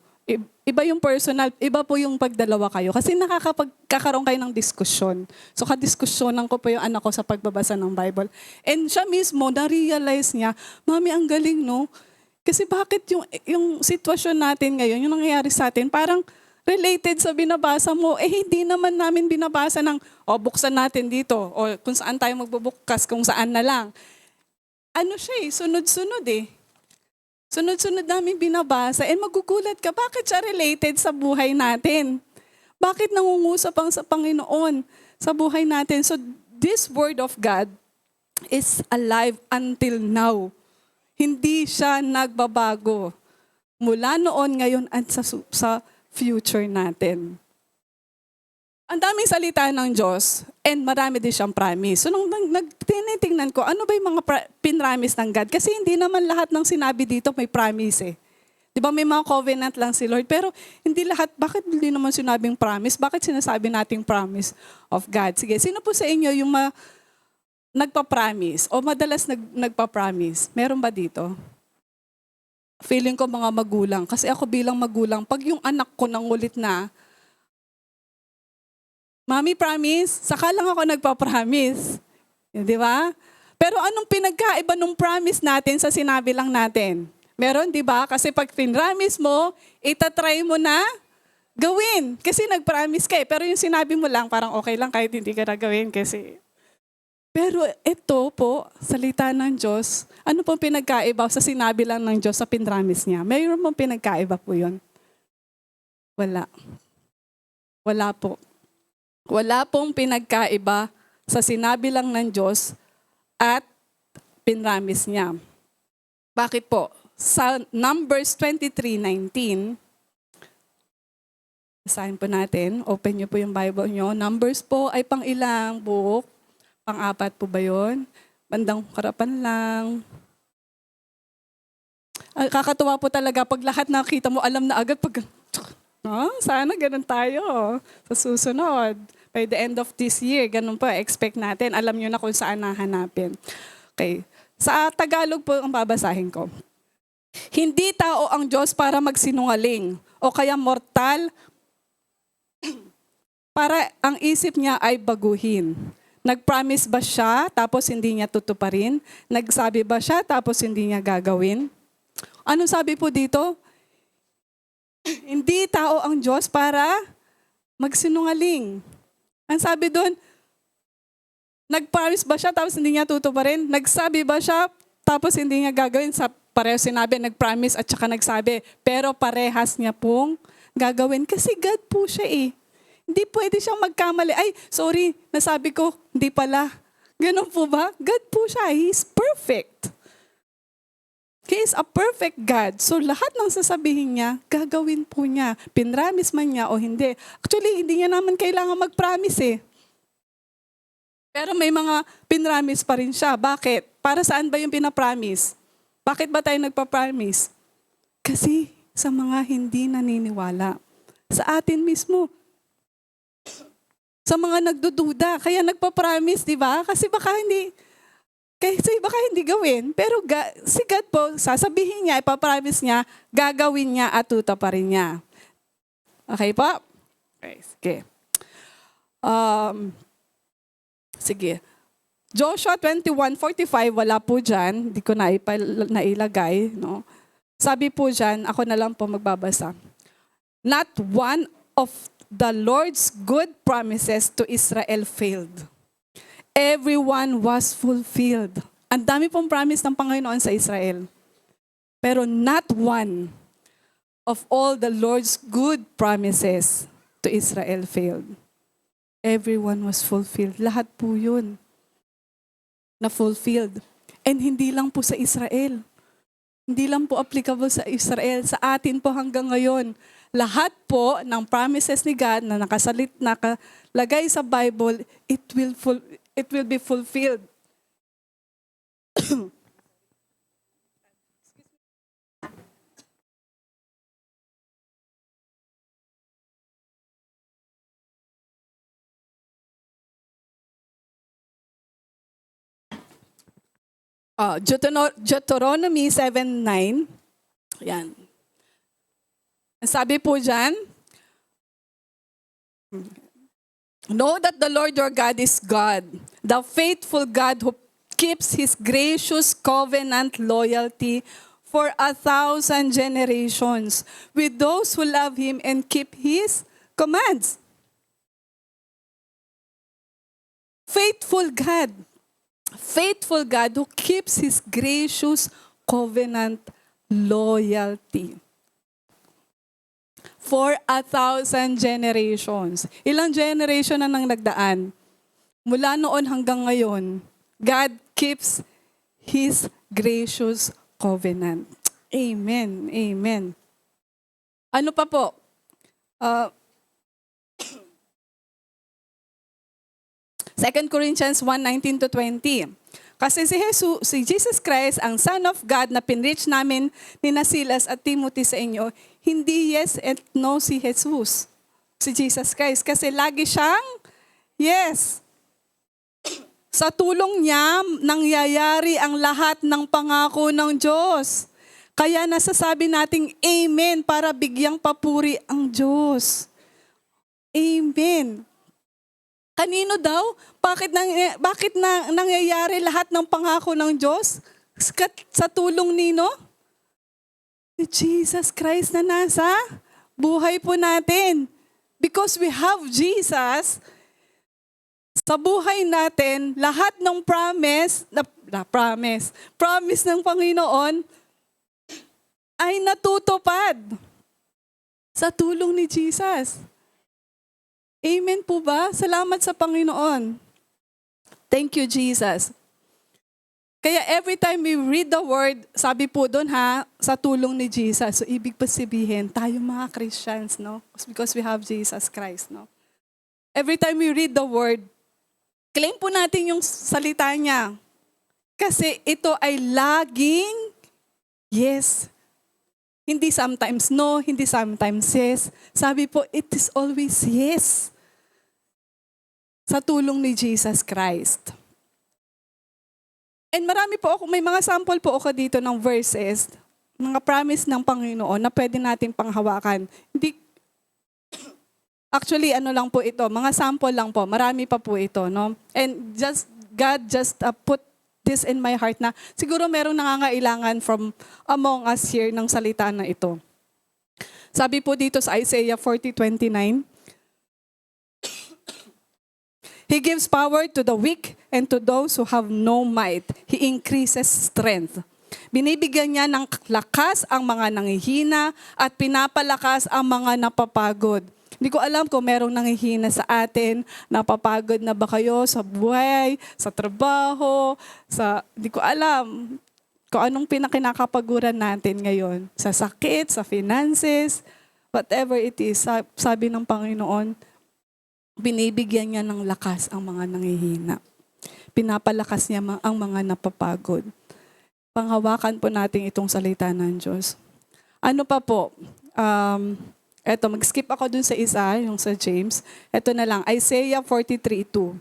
Iba yung personal, iba po yung pagdalawa kayo. Kasi nakakapagkakaroon kayo ng diskusyon. So kadiskusyonan ko po yung anak ko sa pagbabasa ng Bible. And siya mismo, na-realize niya, Mami, ang galing, no? Kasi bakit yung sitwasyon natin ngayon, yung nangyayari sa atin, parang related sa binabasa mo, hindi naman namin binabasa ng, buksan natin dito, o kung saan tayo magbubukas, kung saan na lang. Ano siya sunod-sunod Sunod-sunod namin binabasa, and magugulat ka, bakit siya related sa buhay natin? Bakit nangungusap ang sa Panginoon sa buhay natin? So this word of God is alive until now. Hindi siya nagbabago. Mula noon, ngayon, at sa future natin. Ang daming salita ng Diyos and marami din siyang promise. So nung tinitingnan ko, ano ba yung mga pinramis ng God? Kasi hindi naman lahat ng sinabi dito may promise . Di ba may mga covenant lang si Lord? Pero hindi lahat, bakit hindi naman sinabing promise? Bakit sinasabi nating promise of God? Sige, sino po sa inyo yung nagpa-promise o madalas nagpa-promise? Meron ba dito? Feeling ko mga magulang. Kasi ako bilang magulang, pag yung anak ko nangulit na, Mami, promise? Saka lang ako nagpa-promise. Di ba? Pero anong pinagkaiba nung promise natin sa sinabi lang natin? Meron, di ba? Kasi pag pinramise mo, itatry mo na gawin. Kasi nag-promise ka . Pero yung sinabi mo lang, parang okay lang kahit hindi ka na gawin kasi... Pero ito po, salita ng Diyos, ano pong pinagkaiba sa sinabi lang ng Diyos sa pinramise niya? Mayroon pong pinagkaiba po yun? Wala. Wala po. Wala pong pinagkaiba sa sinabi lang ng Diyos at pinramis niya. Bakit po? Sa Numbers 23:19, basahin po natin. Open niyo po yung Bible niyo. Numbers po ay pang ilang book? Pang-apat po ba yun? Bandang harapan lang. Kakatuwa po talaga pag lahat nakita mo, alam na agad pag... sana ganun tayo sa susunod. By the end of this year, ganun pa, expect natin. Alam nyo na kung saan nahanapin. Okay. Sa Tagalog po ang babasahin ko. Hindi tao ang Diyos para magsinungaling o kaya mortal para ang isip niya ay baguhin. Nag-promise ba siya tapos hindi niya tutuparin? Nagsabi ba siya tapos hindi niya gagawin? Ano sabi po dito? Hindi tao ang Diyos para magsinungaling. Ang sabi doon, nag-promise ba siya tapos hindi niya tutuparin? Nagsabi ba siya tapos hindi niya gagawin? Pareho sinabi, nag-promise at saka nagsabi. Pero parehas niya pong gagawin. Kasi God po siya . Hindi pwede siyang magkamali. Ay, sorry, nasabi ko, hindi pala. Ganun po ba? God po siya. He is perfect. He is a perfect God. So lahat ng sasabihin niya, gagawin po niya. Pinramis man niya o hindi. Actually, hindi niya naman kailangan mag-promise . Pero may mga pinramis pa rin siya. Bakit? Para saan ba yung pinapromise? Bakit ba tayo nagpa-promise? Kasi sa mga hindi naniniwala. Sa atin mismo. Sa mga nagdududa. Kaya nagpa-promise, di ba? Kasi baka hindi gawin. Pero si God po, sasabihin niya, ipapromise niya, gagawin niya at tutuparin niya. Okay po? Okay, sige. Sige. Joshua 21:45, wala po dyan. Hindi ko nailagay. No? Sabi po dyan, ako na lang po magbabasa. Not one of the Lord's good promises to Israel failed. Everyone was fulfilled. Ang dami pong promise ng Panginoon sa Israel. Pero not one of all the Lord's good promises to Israel failed. Everyone was fulfilled. Lahat po yun na fulfilled. And hindi lang po sa Israel. Hindi lang po applicable sa Israel. Sa atin po hanggang ngayon. Lahat po ng promises ni God na nakalagay sa Bible, it will be fulfilled. Deuteronomy 7:9. Yan. Ang sabi po dyan, know that the Lord your God is God, the faithful God who keeps His gracious covenant loyalty for 1,000 generations with those who love Him and keep His commands. Faithful God. Faithful God who keeps His gracious covenant loyalty for 1,000 generations. Ilang generation na nang nagdaan? Mula noon hanggang ngayon, God keeps His gracious covenant. Amen. Amen. Ano pa po? 2 Corinthians 1:19-20. Kasi si Jesus Christ, ang Son of God na pinreach namin ni Silas at Timothy sa inyo, hindi yes and no si Jesus, si Jesus Christ. Kasi lagi siyang yes. Sa tulong niya, nangyayari ang lahat ng pangako ng Diyos. Kaya nasasabi nating amen para bigyang papuri ang Diyos. Amen. Kanino daw? Bakit nangyayari lahat ng pangako ng Diyos? Sa tulong nino? Ni Jesus Christ na nasa buhay po natin. Because we have Jesus, sa buhay natin, lahat ng promise ng Panginoon ay natutupad sa tulong ni Jesus. Amen po ba? Salamat sa Panginoon. Thank you, Jesus. Kaya every time we read the word, sabi po doon sa tulong ni Jesus. So ibig pa sabihin, tayo mga Christians, no? Because we have Jesus Christ, no? Every time we read the word, claim po natin yung salita niya. Kasi ito ay laging yes. Hindi sometimes no, hindi sometimes yes. Sabi po, it is always yes. Sa tulong ni Jesus Christ. And marami po may mga sample po ako dito ng verses, mga promise ng Panginoon na pwede natin panghawakan. Actually, lang po ito, mga sample lang po, marami pa po ito, no? And God just put this in my heart na siguro merong nangangailangan from among us here ng salita na ito. Sabi po dito sa Isaiah 40:29, He gives power to the weak and to those who have no might. He increases strength. Binibigyan niya ng lakas ang mga nanghihina at pinapalakas ang mga napapagod. Hindi ko alam kung merong nanghihina sa atin, napapagod na ba kayo sa buhay, sa trabaho, hindi ko alam kung anong pinakinakapaguran natin ngayon. Sa sakit, sa finances, whatever it is, sabi ng Panginoon, binibigyan niya ng lakas ang mga nanghihina. Pinapalakas niya ang mga napapagod. Panghawakan po natin itong salita ng Diyos. Ano pa po? Eto, mag-skip ako dun sa isa, yung sa James. Eto na lang, Isaiah 43:2.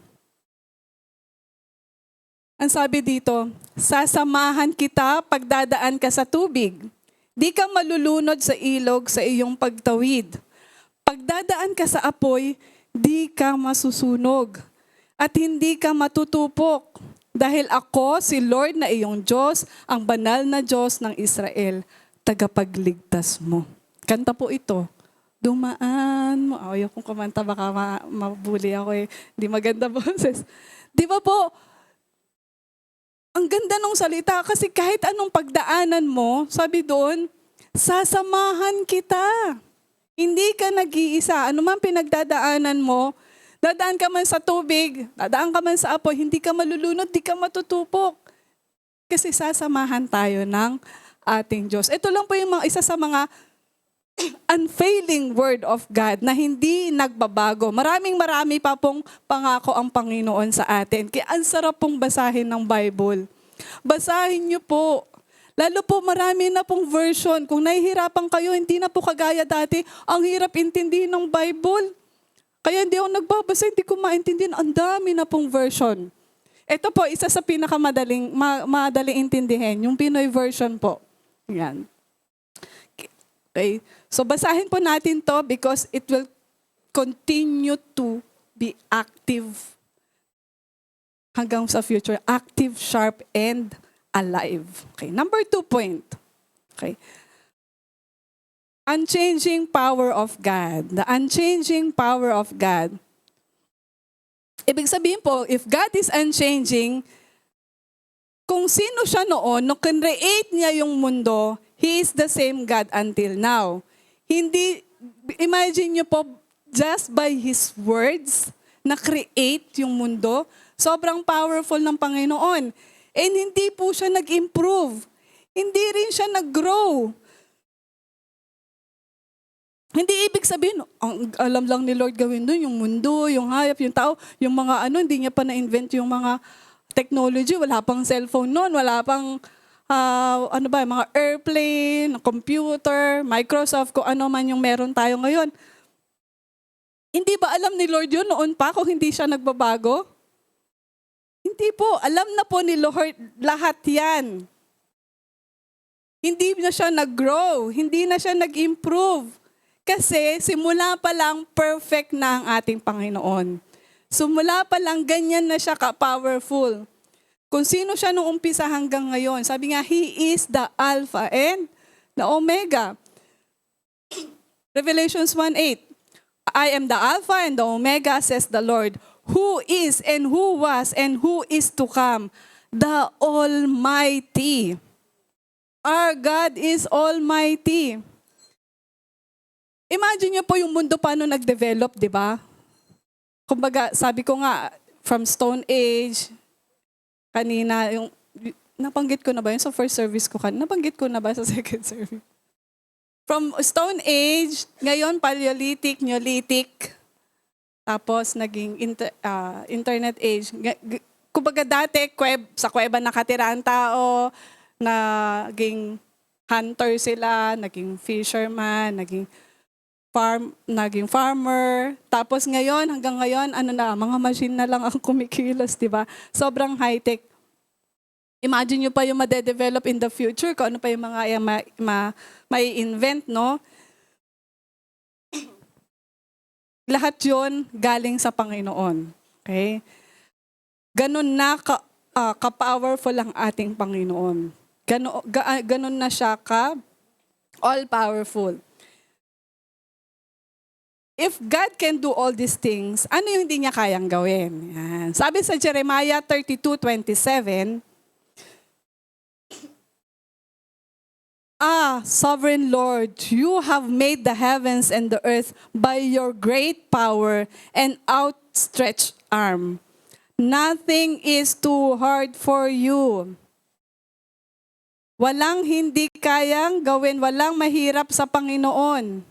Ang sabi dito, sasamahan kita pagdadaan ka sa tubig. Di ka malulunod sa ilog sa iyong pagtawid. Pagdadaan ka sa apoy, di ka masusunog at hindi ka matutupok. Dahil ako, si Lord na iyong Diyos, ang banal na Diyos ng Israel, tagapagligtas mo. Kanta po ito. Dumaan mo. Ayaw kong kumanta, baka mabuli ako eh. Di maganda boses. Di ba po? Ang ganda ng salita kasi kahit anong pagdaanan mo, sabi doon, sasamahan kita. Hindi ka nag-iisa. Ano man pinagdadaanan mo, dadaan ka man sa tubig, dadaan ka man sa apoy, hindi ka malulunod, di ka matutupok. Kasi sasamahan tayo ng ating Diyos. Ito lang po yung isa sa mga unfailing word of God na hindi nagbabago. Marami pa pong pangako ang Panginoon sa atin. Kaya ang sarap pong basahin ng Bible. Basahin niyo po. Lalo po marami na pong version. Kung nahihirapan kayo, hindi na po kagaya dati. Ang hirap intindihin ng Bible. Kaya hindi ako nagbabasa, hindi ko maintindihan. Ang dami na pong version. Ito po, isa sa madaling intindihin, yung Pinoy version po. Yan. Okay. So basahin po natin to because it will continue to be active hanggang sa future. Active, sharp, and alive. Okay. Number 2 point. Okay. Unchanging power of God. The unchanging power of God. Ibig sabihin po, if God is unchanging, kung sino siya noon, nung create niya yung mundo, He is the same God until now. Hindi, imagine niyo po, just by His words, na-create yung mundo, sobrang powerful ng Panginoon. And hindi po siya nag-improve. Hindi rin siya nag-grow. Hindi ibig sabihin, ang alam lang ni Lord gawin doon, yung mundo, yung hayop, yung tao, yung mga hindi niya pa na-invent yung mga technology, wala pang cellphone noon, wala pang mga airplane, computer, Microsoft, kung ano man yung meron tayo ngayon. Hindi ba alam ni Lord yun noon pa kung hindi siya nagbabago? Hindi po. Alam na po ni Lord lahat yan. Hindi na siya nag-grow. Hindi na siya nag-improve. Kasi simula pa lang perfect na ang ating Panginoon. Simula pa lang ganyan na siya ka-powerful. Kung sino siya nung umpisa hanggang ngayon. Sabi nga, He is the Alpha and the Omega. Revelations 1:8. I am the Alpha and the Omega, says the Lord, who is and who was and who is to come, the Almighty. Our God is Almighty. Imagine niyo po yung mundo paano nag-develop, di ba? Kumbaga, sabi ko nga, from Stone Age, kanina, yung, nabanggit ko na ba yun sa first service ko kanina? Nabanggit ko na ba sa second service? From Stone Age, ngayon Paleolithic, Neolithic, tapos naging Internet Age. Kumbaga dati, sa kuweba nakatira ang tao, naging hunter sila, naging fisherman, naging farmer. Tapos ngayon, hanggang ngayon, mga machine na lang ang kumikilos, di ba? Sobrang high-tech. Imagine nyo pa yung ma-develop in the future, kung ano pa yung mga may invent, no? Lahat yon galing sa Panginoon. Okay? Ganun na ka-powerful ang ating Panginoon. Ganun na siya all-powerful. If God can do all these things, ano yung hindi niya kayang gawin? Yan. Sabi sa Jeremiah 32:27, Sovereign Lord, you have made the heavens and the earth by your great power and outstretched arm. Nothing is too hard for you. Walang hindi kayang gawin, walang mahirap sa Panginoon.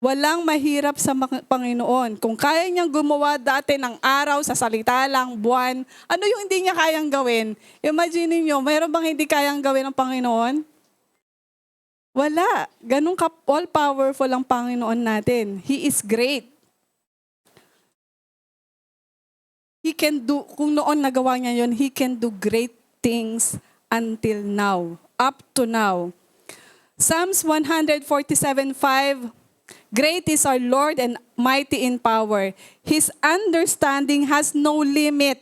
Walang mahirap sa Panginoon. Kung kaya niyang gumawa dati ng araw sa salita lang, buwan, ano yung hindi niya kayang gawin? Imagine niyo, mayroon bang hindi kayang gawin ng Panginoon? Wala. Ganun all-powerful ang Panginoon natin. He is great. He can do, kung noon nagawa niya yun, He can do great things until now, up to now. Psalms 147:5, great is our Lord and mighty in power. His understanding has no limit.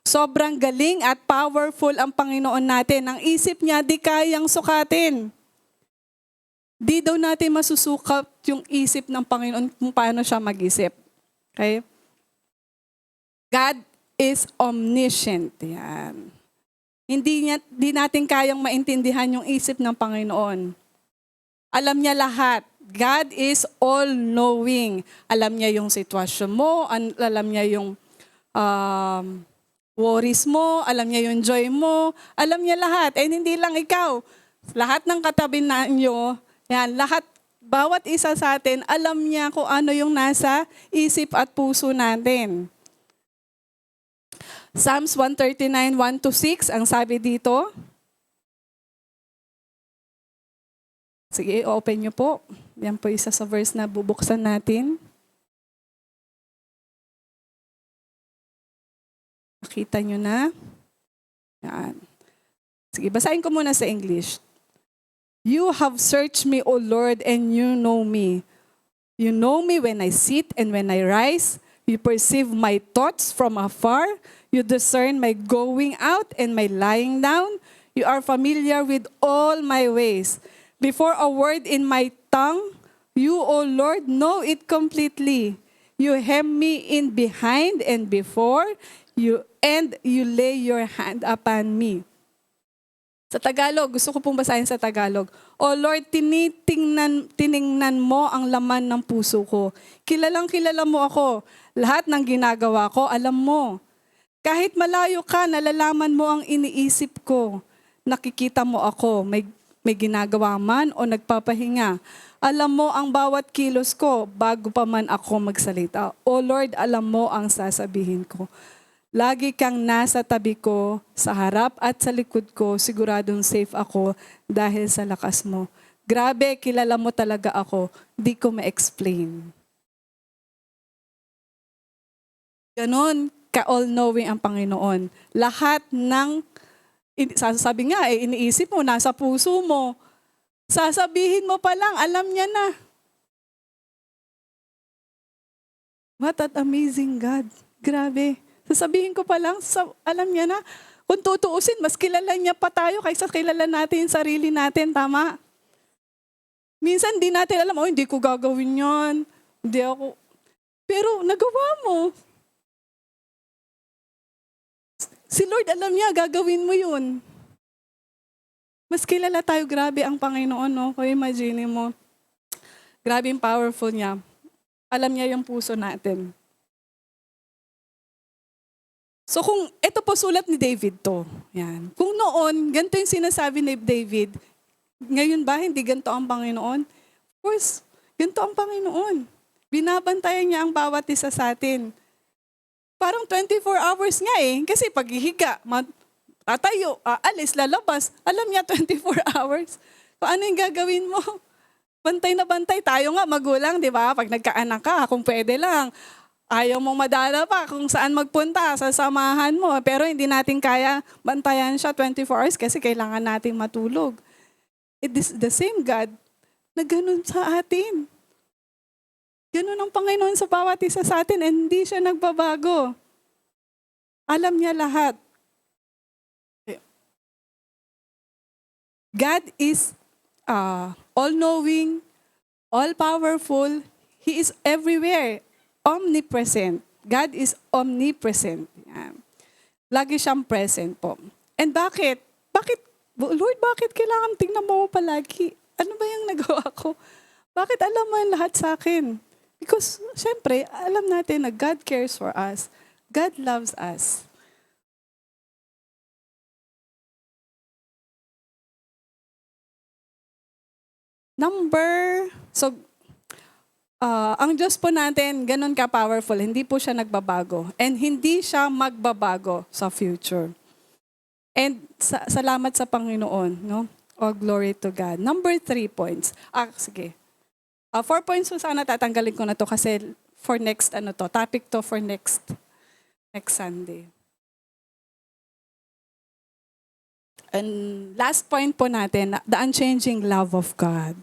Sobrang galing at powerful ang Panginoon natin. Ang isip niya, di kayang sukatin. Di daw natin masusukat yung isip ng Panginoon kung paano siya mag-isip. Okay? God is omniscient. Yan. Hindi natin kayang maintindihan yung isip ng Panginoon. Alam niya lahat. God is all-knowing. Alam niya yung sitwasyon mo, alam niya yung worries mo, alam niya yung joy mo, alam niya lahat. And hindi lang ikaw, lahat ng katabi ninyo, yan, lahat, bawat isa sa atin, alam niya kung ano yung nasa isip at puso natin. Psalms 139, 1-6, ang sabi dito. Sige, open nyo po. Yan po isa sa verse na bubuksan natin. Nakita nyo na. Yan. Sige, basahin ko muna sa English. You have searched me, O Lord, and you know me. You know me when I sit and when I rise. You perceive my thoughts from afar. You discern my going out and my lying down. You are familiar with all my ways. Before a word in my tongue, you, O Lord, know it completely. You hem me in behind and before, you lay your hand upon me. Sa Tagalog, gusto ko pong basahin sa Tagalog. O Lord, tiningnan mo ang laman ng puso ko. Kilalang kilala mo ako. Lahat ng ginagawa ko, alam mo. Kahit malayo ka, nalalaman mo ang iniisip ko. Nakikita mo ako, may ginagawa man o nagpapahinga. Alam mo ang bawat kilos ko bago pa man ako magsalita. O Lord, alam mo ang sasabihin ko. Lagi kang nasa tabi ko, sa harap at sa likod ko, siguradong safe ako dahil sa lakas mo. Grabe, kilala mo talaga ako. Di ko ma-explain. Ganon ka-all-knowing ang Panginoon. Lahat ng sasabi nga, iniisip mo, nasa puso mo. Sasabihin mo pa lang, alam niya na. What an amazing God. Grabe. Sasabihin ko pa lang, alam niya na. Kung tutuusin, mas kilala niya pa tayo kaysa kilala natin yung sarili natin, tama? Minsan di natin alam, hindi ko gagawin yan. Hindi ako. Pero nagawa mo. Si Lord, alam niya, gagawin mo yun. Mas kilala tayo, grabe ang Panginoon, no? Kung imagine mo, grabe yung powerful niya. Alam niya yung puso natin. So kung, ito po sulat ni David to. Yan. Kung noon, ganito yung sinasabi ni David, ngayon ba, hindi ganito ang Panginoon? Of course, ganito ang Panginoon. Binabantayan niya ang bawat isa sa atin. Parang 24 hours nga eh. Kasi paghihiga, tatayo, aalis, lalabas. Alam niya 24 hours. Paano yung gagawin mo? Bantay na bantay. Tayo nga magulang, di ba? Pag nagkaanak ka, kung pwede lang. Ayaw mong madala pa kung saan magpunta, sasamahan mo. Pero hindi natin kaya bantayan siya 24 hours kasi kailangan natin matulog. It is the same God na ganun sa atin. Ganun ang Panginoon sa bawat isa sa atin and hindi siya nagbabago. Alam niya lahat. God is all-knowing, all-powerful. He is everywhere. Omnipresent. God is omnipresent. Yan. Lagi siyang present po. And bakit? Lord, bakit kailangan tingnan mo ko palagi? Ano ba yung nagawa ko? Bakit alam mo yung lahat sa akin? Because, syempre, alam natin na God cares for us. God loves us. Ang Diyos po natin, ganun ka-powerful. Hindi po siya nagbabago. And hindi siya magbabago sa future. And salamat sa Panginoon. No? All glory to God. 3 points. Sige. 4 points po sana tatanggalin ko na to kasi for next, topic to for next Sunday. And last point po natin, the unchanging love of God.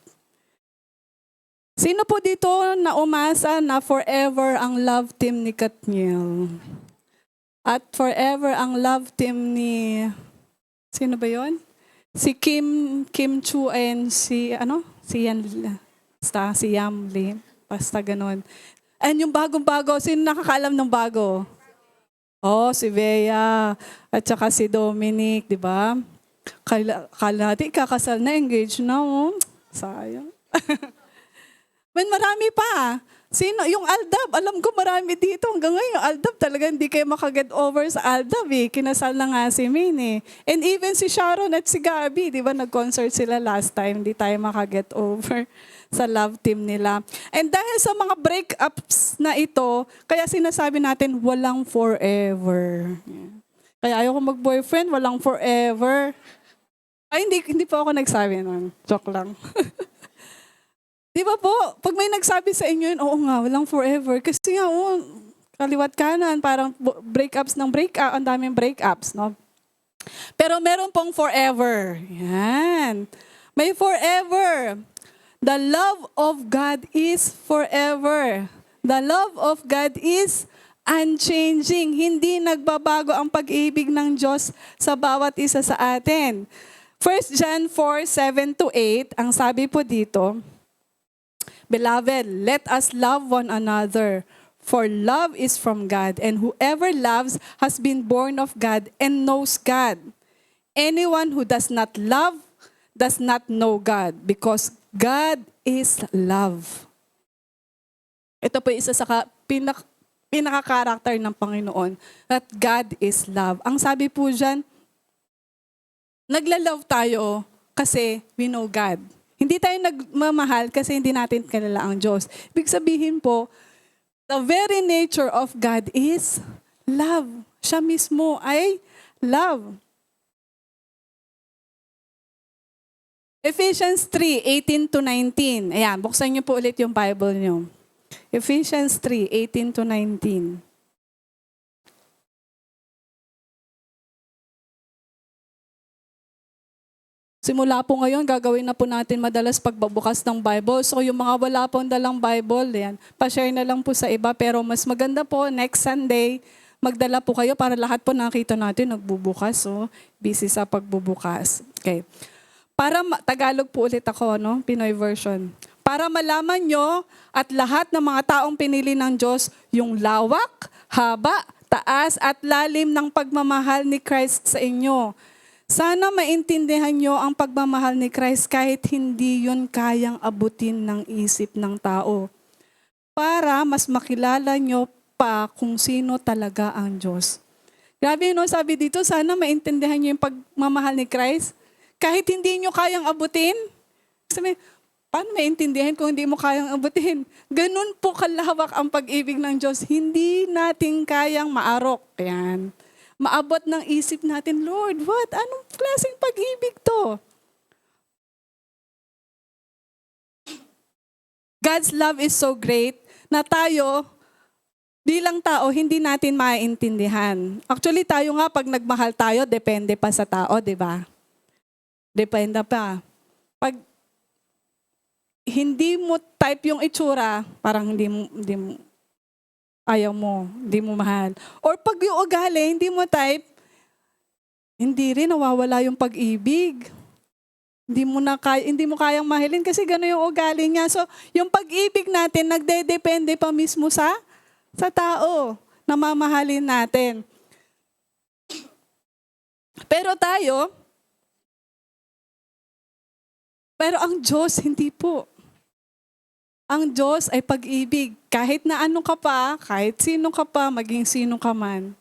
Sino po dito na umasa na forever ang love team ni Katniel? At forever ang love team ni, sino ba yon? Si Kim Chu and si Yam Lee. Basta ganun. And yung bagong-bago, sino nakakaalam ng bago? Oh, si Bea. At saka si Dominic, di ba? Kala natin kakasal na, engaged na. Oh. Sayang. When marami pa. Sino? Yung Aldab. Alam ko marami dito. Hanggang ngayon, yung Aldab talaga hindi kayo makaget over sa Aldab eh. Kinasal na nga si Min eh. And even si Sharon at si Gabi, di ba nag-concert sila last time. Hindi tayo makaget over sa love team nila. And dahil sa mga breakups na ito, kaya sinasabi natin, walang forever. Kaya ayoko mag-boyfriend, walang forever. Ay, hindi po ako nagsabi nun. Joke lang. Di ba po? Pag may nagsabi sa inyo yun, oo nga, walang forever. Kasi nga, kaliwat kanan, parang breakups ng breakup, ang daming breakups, no? Pero meron pong forever. Yan. May forever. The love of God is forever. The love of God is unchanging. Hindi nagbabago ang pag-ibig ng Diyos sa bawat isa sa atin. 1 John 4:7-8, ang sabi po dito, Beloved, let us love one another, for love is from God, and whoever loves has been born of God and knows God. Anyone who does not love does not know God, because God is love. Ito po isa sa pinaka-karakter ng Panginoon, that God is love. Ang sabi po dyan, nagla-love tayo kasi we know God. Hindi tayo nagmamahal kasi hindi natin kilala ang Diyos. Ibig sabihin po, the very nature of God is love. Siya mismo ay love. Ephesians 3:18-19. Ayan, buksan niyo po ulit yung Bible niyo. Ephesians 3:18-19. Simula po ngayon, gagawin na po natin madalas pagbabukas ng Bible. So yung mga wala pong dalang Bible, yan, pa-share na lang po sa iba. Pero mas maganda po, next Sunday, magdala po kayo para lahat po nakita natin nagbubukas. So, busy sa pagbubukas. Okay. Tagalog po ulit ako, no? Pinoy version. Para malaman nyo at lahat ng mga taong pinili ng Diyos yung lawak, haba, taas at lalim ng pagmamahal ni Christ sa inyo. Sana maintindihan nyo ang pagmamahal ni Christ kahit hindi yun kayang abutin ng isip ng tao. Para mas makilala nyo pa kung sino talaga ang Diyos. Grabe, no? Sabi dito, sana maintindihan nyo yung pagmamahal ni Christ kahit hindi nyo kayang abutin. Sabi, paano maintindihan kung hindi mo kayang abutin? Ganun po kalawak ang pag-ibig ng Diyos. Hindi natin kayang maarok. Yan. Maabot ng isip natin, Lord, what? Anong klaseng pag-ibig to? God's love is so great na tayo, bilang tao, hindi natin maintindihan. Actually, tayo nga, pag nagmahal tayo, depende pa sa tao, di ba? Depende pa. Pag hindi mo type yung itsura, parang hindi mo ayaw mo, hindi mo mahal. Or pag yung ugali, hindi mo type, hindi rin, nawawala yung pag-ibig. Hindi mo kayang mahalin kasi gano'n yung ugali niya. So, yung pag-ibig natin, nagdedepende pa mismo sa tao na mamahalin natin. Pero ang Diyos, hindi po. Ang Diyos ay pag-ibig. Kahit na ano ka pa, kahit sino ka pa, maging sino ka man,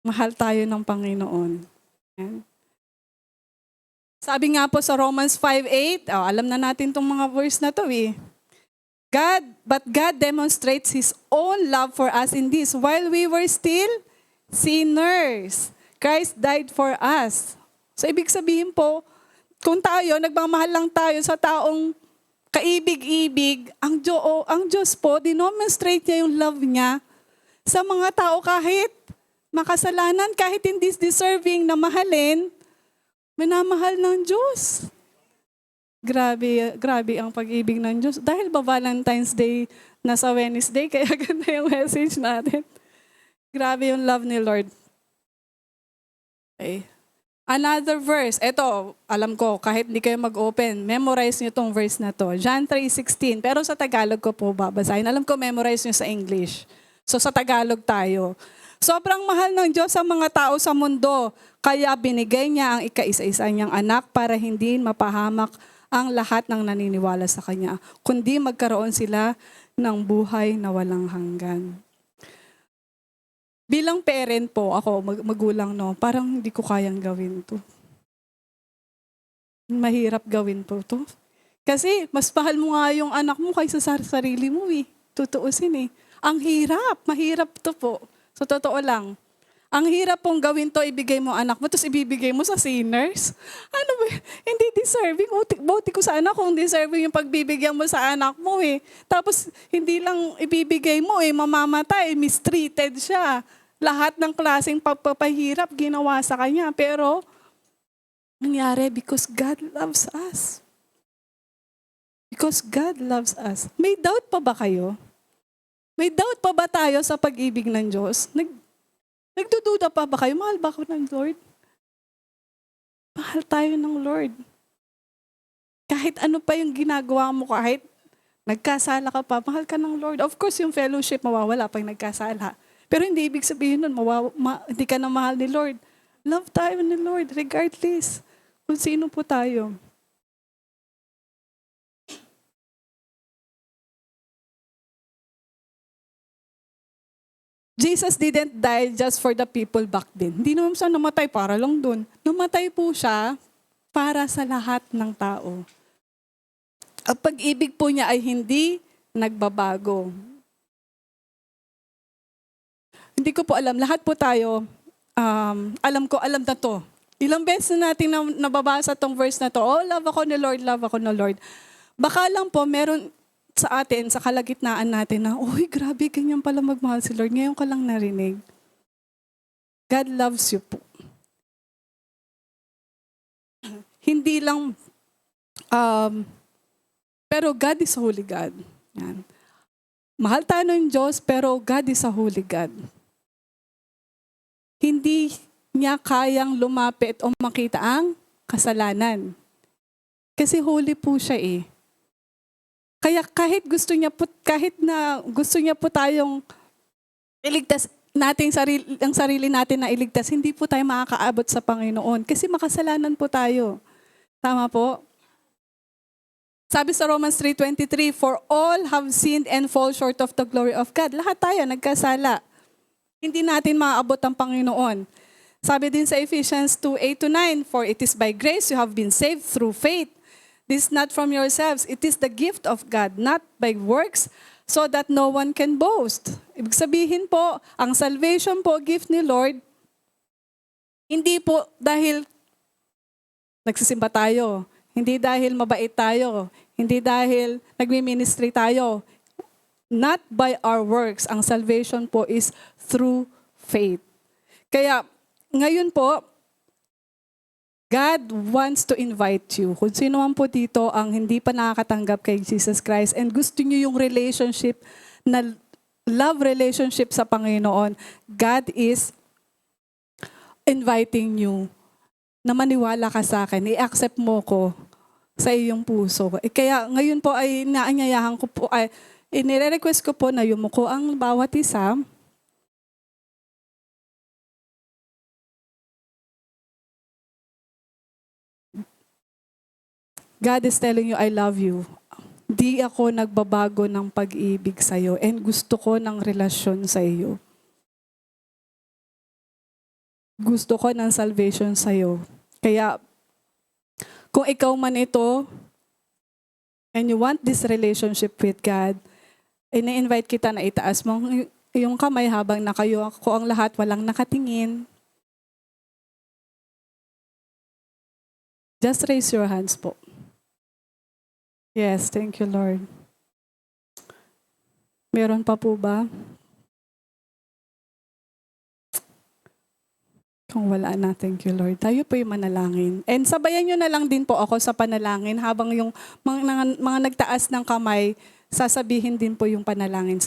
mahal tayo ng Panginoon. Ayan. Sabi nga po sa Romans 5:8, alam na natin itong mga verse na to eh. But God demonstrates His own love for us in this. While we were still sinners, Christ died for us. So ibig sabihin po, kung tayo, nagmamahal lang tayo sa taong kaibig-ibig, ang Diyos po, dinomonstrate niya yung love niya sa mga tao kahit makasalanan, kahit hindi deserving na mahalin, minamahal ng Diyos. Grabe ang pag-ibig ng Diyos. Dahil ba Valentine's Day nasa Wednesday, kaya ganda yung message natin. Grabe yung love ni Lord. Okay. Another verse. Ito, alam ko, kahit hindi kayo mag-open, memorize niyo tong verse na to. John 3:16. Pero sa Tagalog ko po babasahin. Alam ko, memorize niyo sa English. So sa Tagalog tayo. Sobrang mahal ng Diyos sa mga tao sa mundo. Kaya binigay niya ang ika-isa-isa niyang anak para hindi mapahamak ang lahat ng naniniwala sa Kanya, kundi magkaroon sila ng buhay na walang hanggan. Bilang parent po, ako, magulang, no, parang hindi ko kayang gawin to. Mahirap gawin po to. Kasi mas mahal mo nga yung anak mo kaysa sa sarili mo eh. Tutuusin eh. Ang hirap, mahirap to po. So totoo lang. Ang hirap pong gawin to, ibigay mo anak mo, tapos ibibigay mo sa sinners. Ano ba? Hindi deserving. Buti ko sa anak kung deserving yung pagbibigyan mo sa anak mo eh. Tapos hindi lang ibibigay mo eh, mamamatay, mistreated siya. Lahat ng klaseng pagpapahirap ginawa sa kanya. Pero, nangyari because God loves us. Because God loves us. May doubt pa ba kayo? May doubt pa ba tayo sa pag-ibig ng Diyos? Nagdududa pa ba kayo? Mahal ba ako ng Lord? Mahal tayo ng Lord. Kahit ano pa yung ginagawa mo, kahit nagkasala ka pa, mahal ka ng Lord. Of course, yung fellowship mawawala pag nagkasala. Pero hindi ibig sabihin nun, hindi ka na mahal ni Lord. Love tayo ni Lord, regardless kung sino po tayo. Jesus didn't die just for the people back then. Hindi naman siya namatay para lang dun. Namatay po siya para sa lahat ng tao. Ang pag-ibig po niya ay hindi nagbabago. Hindi ko po alam. Lahat po tayo, alam na to. Ilang beses na natin nababasa tong verse na to. Oh, love ako ni Lord, love ako ni Lord. Baka lang po, meron sa atin, sa kalagitnaan natin na, uy, grabe, ganyan pala magmahal si Lord. Ngayon ka lang narinig. God loves you po. Hindi lang, pero God is holy God. Yan. Mahal tayo ng Diyos, pero God is a holy God. Hindi niya kayang lumapit o makita ang kasalanan. Kasi holy po siya eh. Kaya kahit gusto niya po tayong iligtas natin ang sarili natin na iligtas, hindi po tayo makakaabot sa Panginoon kasi makasalanan po tayo. Tama po? Sabi sa Romans 3:23, for all have sinned and fall short of the glory of God. Lahat tayo nagkasala. Hindi natin maaabot ang Panginoon. Sabi din sa Ephesians 2:8-9, for it is by grace you have been saved through faith. This is not from yourselves. It is the gift of God, not by works, so that no one can boast. Ibig sabihin po, ang salvation po, gift ni Lord, hindi po dahil nagsisimba tayo, hindi dahil mabait tayo, hindi dahil nagmi-ministry tayo. Not by our works. Ang salvation po is through faith. Kaya, ngayon po, God wants to invite you. Kung sino man po dito ang hindi pa nakakatanggap kay Jesus Christ and gusto niyo yung relationship, na love relationship sa Panginoon, God is inviting you na maniwala ka sa akin, i-accept mo ko sa iyong puso. Kaya ngayon po ay naanyayahan ko po, inire-request ko po na yumuko ang bawat isa. God is telling you, I love you. Di ako nagbabago ng pag-ibig sa iyo and gusto ko ng relasyon sa iyo. Gusto ko ng salvation sa iyo. Kaya, kung ikaw man ito, and you want this relationship with God, ina-invite kita na itaas mo yung kamay habang nakayo ako ang lahat, walang nakatingin. Just raise your hands po. Yes, thank you, Lord. Meron pa po ba? Kung wala na, thank you, Lord. Tayo po yung manalangin. And sabayan nyo na lang din po ako sa panalangin habang yung mga nagtaas ng kamay, sasabihin din po yung panalangin.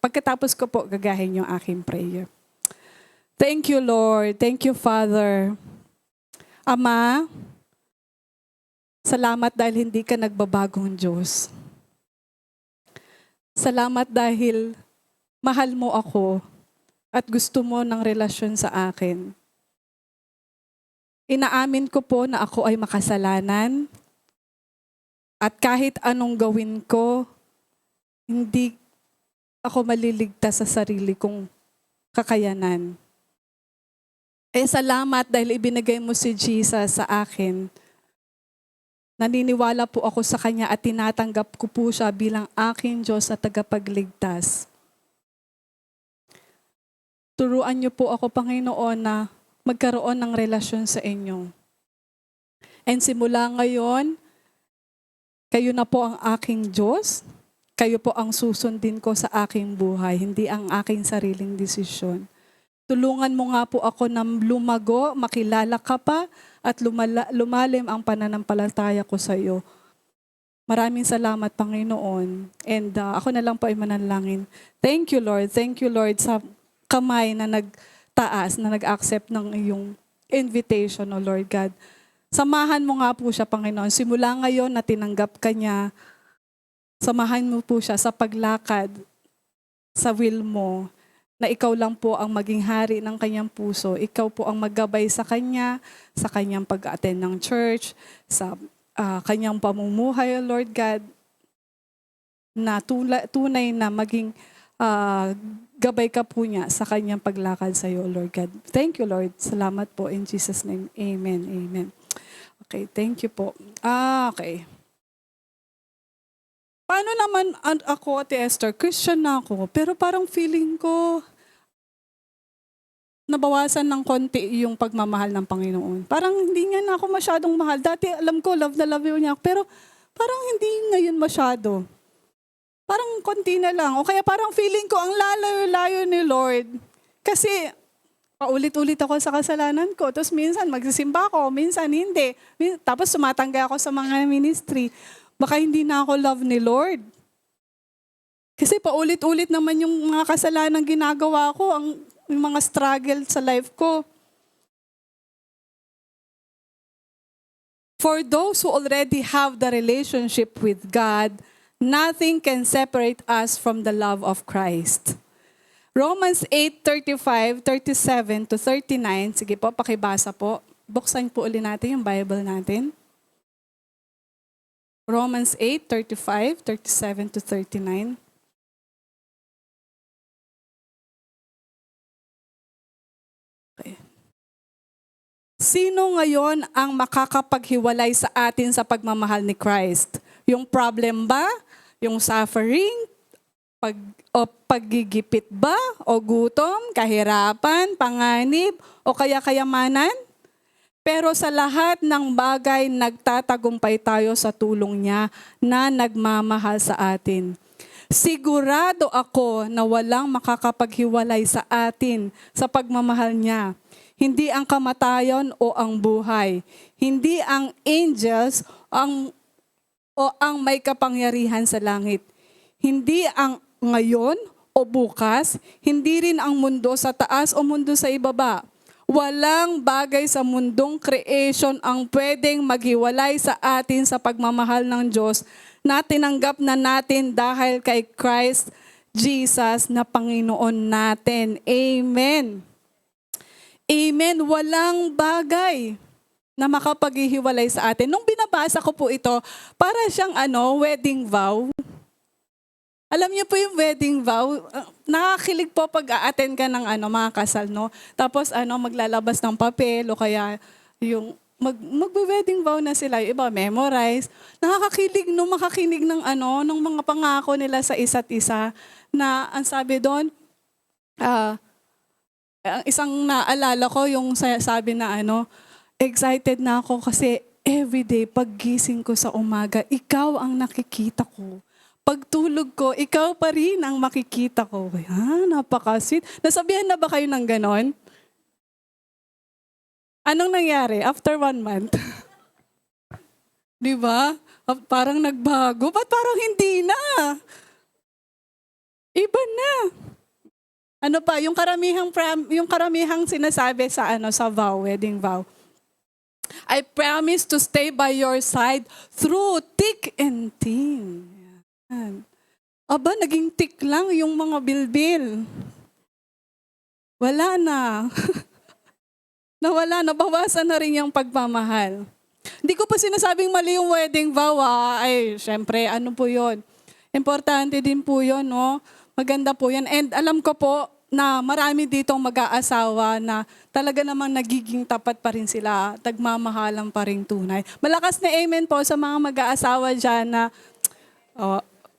Pagkatapos ko po, gagahin yung aking prayer. Thank you, Lord. Thank you, Father. Ama, salamat dahil hindi ka nagbabagong Diyos. Salamat dahil mahal mo ako at gusto mo ng relasyon sa akin. Inaamin ko po na ako ay makasalanan At kahit anong gawin ko, hindi ako maliligtas sa sarili kong kakayanan. Salamat dahil ibinigay mo si Jesus sa akin. Naniniwala po ako sa Kanya at tinatanggap ko po siya bilang aking Diyos at tagapagligtas. Turuan niyo po ako, Panginoon, na magkaroon ng relasyon sa inyo. And simula ngayon, kayo na po ang aking Diyos. Kayo po ang susundin ko sa aking buhay, hindi ang aking sariling desisyon. Tulungan mo nga po ako na lumago, makilala ka pa, at lumalim ang pananampalataya ko sa iyo. Maraming salamat, Panginoon. And ako na lang po ay manalangin. Thank you, Lord. Thank you, Lord, sa kamay na nagtaas, na nag-accept ng iyong invitation, O Lord God. Samahan mo nga po siya, Panginoon. Simula ngayon na tinanggap ka niya, samahan mo po siya sa paglakad sa will mo, na ikaw lang po ang maging hari ng kanyang puso. Ikaw po ang maggabay sa kanyang pag-attend ng church, sa kanyang pamumuhay, Lord God, na tunay na maging gabay ka po niya sa kanyang paglakad sa iyo, Lord God. Thank you, Lord. Salamat po in Jesus' name. Amen. Amen. Okay, thank you po. Okay. Paano naman ako, Ate Esther? Christian na ako, pero parang feeling ko nabawasan ng konti yung pagmamahal ng Panginoon. Parang hindi niya na ako masyadong mahal. Dati alam ko, love na love niya ako, pero parang hindi ngayon masyado. Parang konti na lang. O kaya parang feeling ko ang lalayo-layo ni Lord. Kasi paulit-ulit ako sa kasalanan ko. Tapos minsan magsisimba ako, minsan hindi. Tapos sumatangga ako sa mga ministry. Baka hindi na ako love ni Lord. Kasi paulit-ulit naman yung mga kasalanan ginagawa ko, yung mga struggle sa life ko. For those who already have the relationship with God, nothing can separate us from the love of Christ. Romans 8:35, 37 to 39. Sige po, pakibasa po. Buksan po ulit natin yung Bible natin. Romans 8:35, 37 to 39. Okay. Sino ngayon ang makakapaghiwalay sa atin sa pagmamahal ni Christ? Yung problem ba? Yung suffering? Paggigipit ba? O gutom? Kahirapan? Panganib? O kaya kayamanan? Pero sa lahat ng bagay, nagtatagumpay tayo sa tulong niya na nagmamahal sa atin. Sigurado ako na walang makakapaghiwalay sa atin sa pagmamahal niya. Hindi ang kamatayon o ang buhay. Hindi ang angels o ang may kapangyarihan sa langit. Hindi ang ngayon o bukas. Hindi rin ang mundo sa taas o mundo sa ibaba. Walang bagay sa mundong creation ang pwedeng maghiwalay sa atin sa pagmamahal ng Diyos na tinanggap na natin dahil kay Christ Jesus na Panginoon natin. Amen. Amen. Walang bagay na makapaghihiwalay sa atin. Nung binabasa ko po ito, para siyang wedding vow. Alam niyo po yung wedding vow, nakakilig po pag a-attend ka ng mga kasal, no? Tapos maglalabas ng papel o kaya yung magbe-wedding vow na sila, yung iba memorize. Nakakakilig no makakinig ng ng mga pangako nila sa isa't isa na ang sabi doon, ang isang naalala ko yung sabi na excited na ako kasi everyday paggising ko sa umaga, ikaw ang nakikita ko. Pagtulog ko, ikaw pa rin ang makikita ko. Napaka-sweet. Nasabihan na ba kayo ng ganon? Anong nangyari after 1 month? Di ba? Parang nagbago. Ba't parang hindi na? Iba na. Ano pa? Yung karamihang sinasabi sa sa vow, wedding vow. I promise to stay by your side through thick and thin. Aba, naging tik lang yung mga bilbil. Wala na. Nawala, nabawasan na rin yung pagmamahal. Hindi ko po sinasabing mali yung wedding vow, ay, syempre, ano po yun. Importante din po yun, no? Maganda po yan. And alam ko po na marami ditong mag-aasawa na talaga namang nagiging tapat pa rin sila, tagmamahalan pa rin tunay. Malakas na amen po sa mga mag-aasawa dyan na,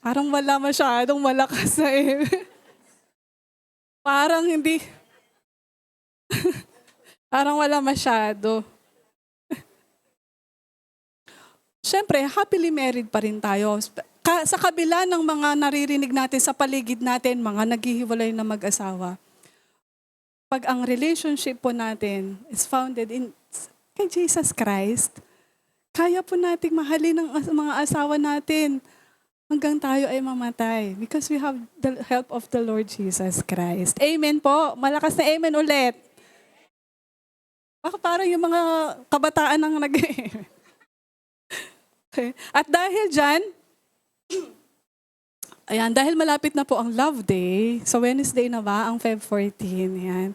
parang wala masyadong malakas na amen. Parang hindi, parang wala masyado. Siyempre, happily married pa rin tayo. Sa kabila ng mga naririnig natin sa paligid natin, mga naghihiwalay na mag-asawa, pag ang relationship po natin is founded in kay Jesus Christ, kaya po nating mahalin ang mga asawa natin hanggang tayo ay mamatay because we have the help of the Lord Jesus Christ. Amen po. Malakas na amen ulit. Baka parang yung mga kabataan ang Okay. At dahil dyan, ayan, dahil malapit na po ang Love Day, so Wednesday na ba, ang Feb 14, ayan.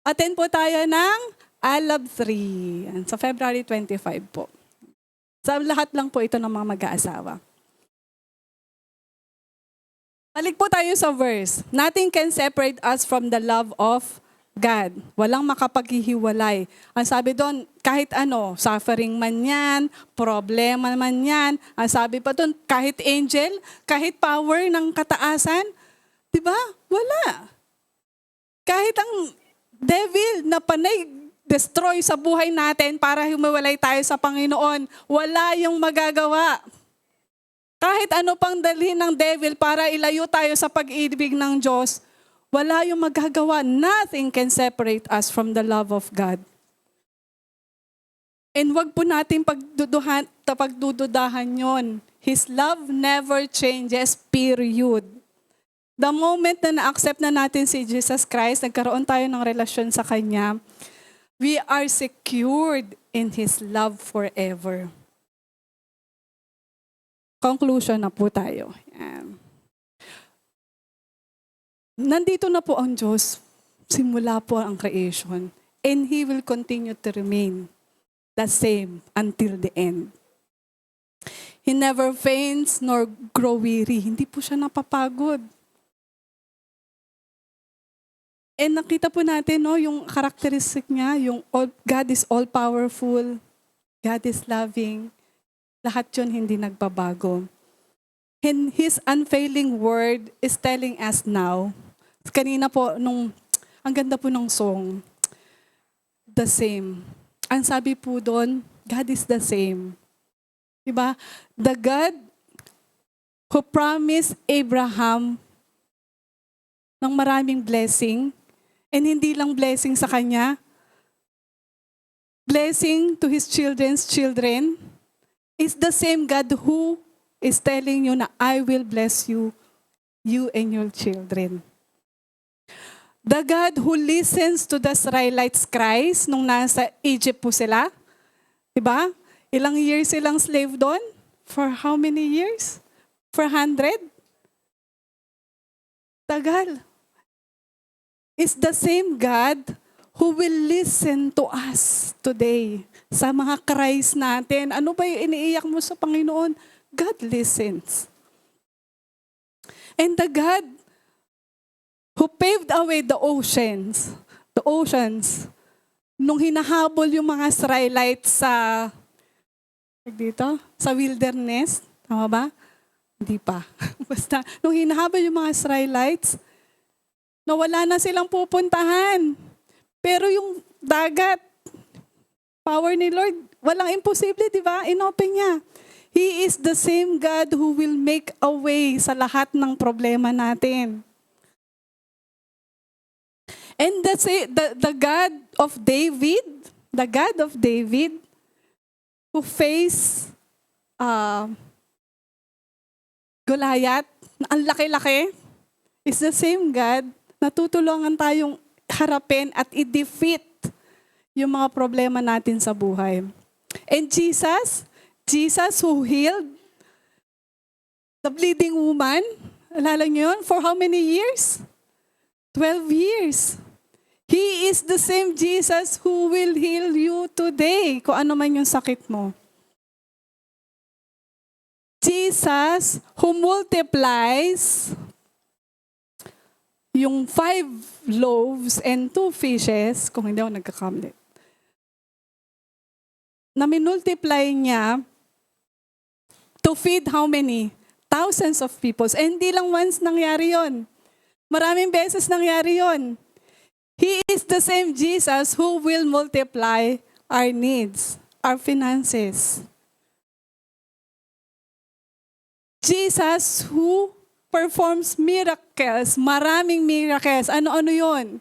Attend po tayo ng Love 3, ayan, sa February 25 po. Sa lahat lang po ito ng mga mag-aasawa. Balik po tayo sa verse. Nothing can separate us from the love of God. Walang makapaghihiwalay. Ang sabi doon, kahit ano, suffering man yan, problema man yan. Ang sabi pa doon, kahit angel, kahit power ng kataasan, di ba? Wala. Kahit ang devil na panay destroy sa buhay natin para humiwalay tayo sa Panginoon, wala yung magagawa. Kahit ano pang dalhin ng devil para ilayo tayo sa pag-ibig ng Diyos, wala yung magagawa. Nothing can separate us from the love of God. And wag po natin pagdududahan yon. His love never changes, period. The moment na na-accept na natin si Jesus Christ, nagkaroon tayo ng relasyon sa Kanya, we are secured in His love forever. Conclusion na po tayo. Yan. Nandito na po ang Diyos. Simula po ang creation. And He will continue to remain the same until the end. He never faints nor grow weary. Hindi po siya napapagod. And nakita po natin, no, yung characteristic niya, yung God is all-powerful, God is loving. Lahat yun hindi nagbabago. And His unfailing word is telling us now, kanina po, ang ganda po ng song, the same. Ang sabi po doon, God is the same. Diba? The God who promised Abraham ng maraming blessing, and hindi lang blessing sa kanya, blessing to his children's children, is the same God who is telling you na I will bless you, you and your children. The God who listens to the Israelites' cries nung nasa Egypt po sila. Diba? Ilang years silang slave doon? For how many years? 400? Tagal. Is the same God who will listen to us today sa mga cries natin. Ano ba yung iniiyak mo sa Panginoon? God listens. And the God who paved away the oceans, nung hinahabol yung mga Israelites sa wilderness, tama ba? Hindi pa. Basta, nung hinahabol yung mga Israelites, nawala na silang pupuntahan. Pero yung dagat, power ni Lord, walang imposible, di ba? Inopen niya. He is the same God who will make a way sa lahat ng problema natin. And that's it, the God of David, who faced Goliath, na ang laki-laki, is the same God na tutulungan tayong harapin at i-defeat yung mga problema natin sa buhay. And Jesus who healed the bleeding woman, alala niyo yun, for how many years? 12 years. He is the same Jesus who will heal you today, kung ano man yung sakit mo. Jesus who multiplies yung 5 loaves and 2 fishes, kung hindi ako nagkakamali, na minultiply niya to feed how many? Thousands of people. And hindi lang once nangyari yon. Maraming beses nangyari yon. He is the same Jesus who will multiply our needs, our finances. Jesus who performs miracles, maraming miracles. Ano-ano yun?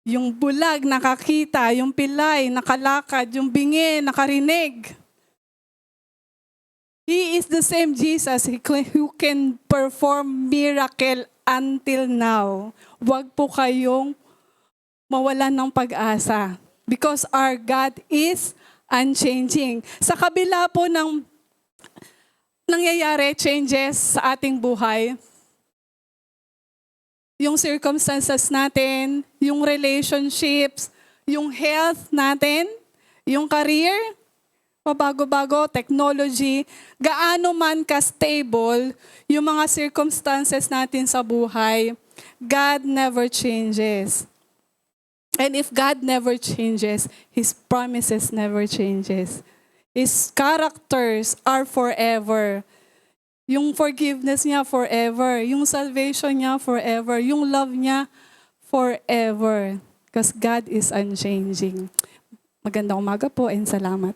Yung bulag nakakita, yung pilay nakalakad, yung bingi nakarinig. He is the same Jesus who can perform miracle until now. Huwag po kayong mawalan ng pag-asa because our God is unchanging. Sa kabila po ng nangyayari, changes sa ating buhay, yung circumstances natin, yung relationships, yung health natin, yung career, pabago-bago, technology, gaano man ka-stable yung mga circumstances natin sa buhay, God never changes. And if God never changes, His promises never changes. His characters are forever. Yung forgiveness niya forever. Yung salvation niya forever. Yung love niya forever. Because God is unchanging. Magandang umaga po and salamat.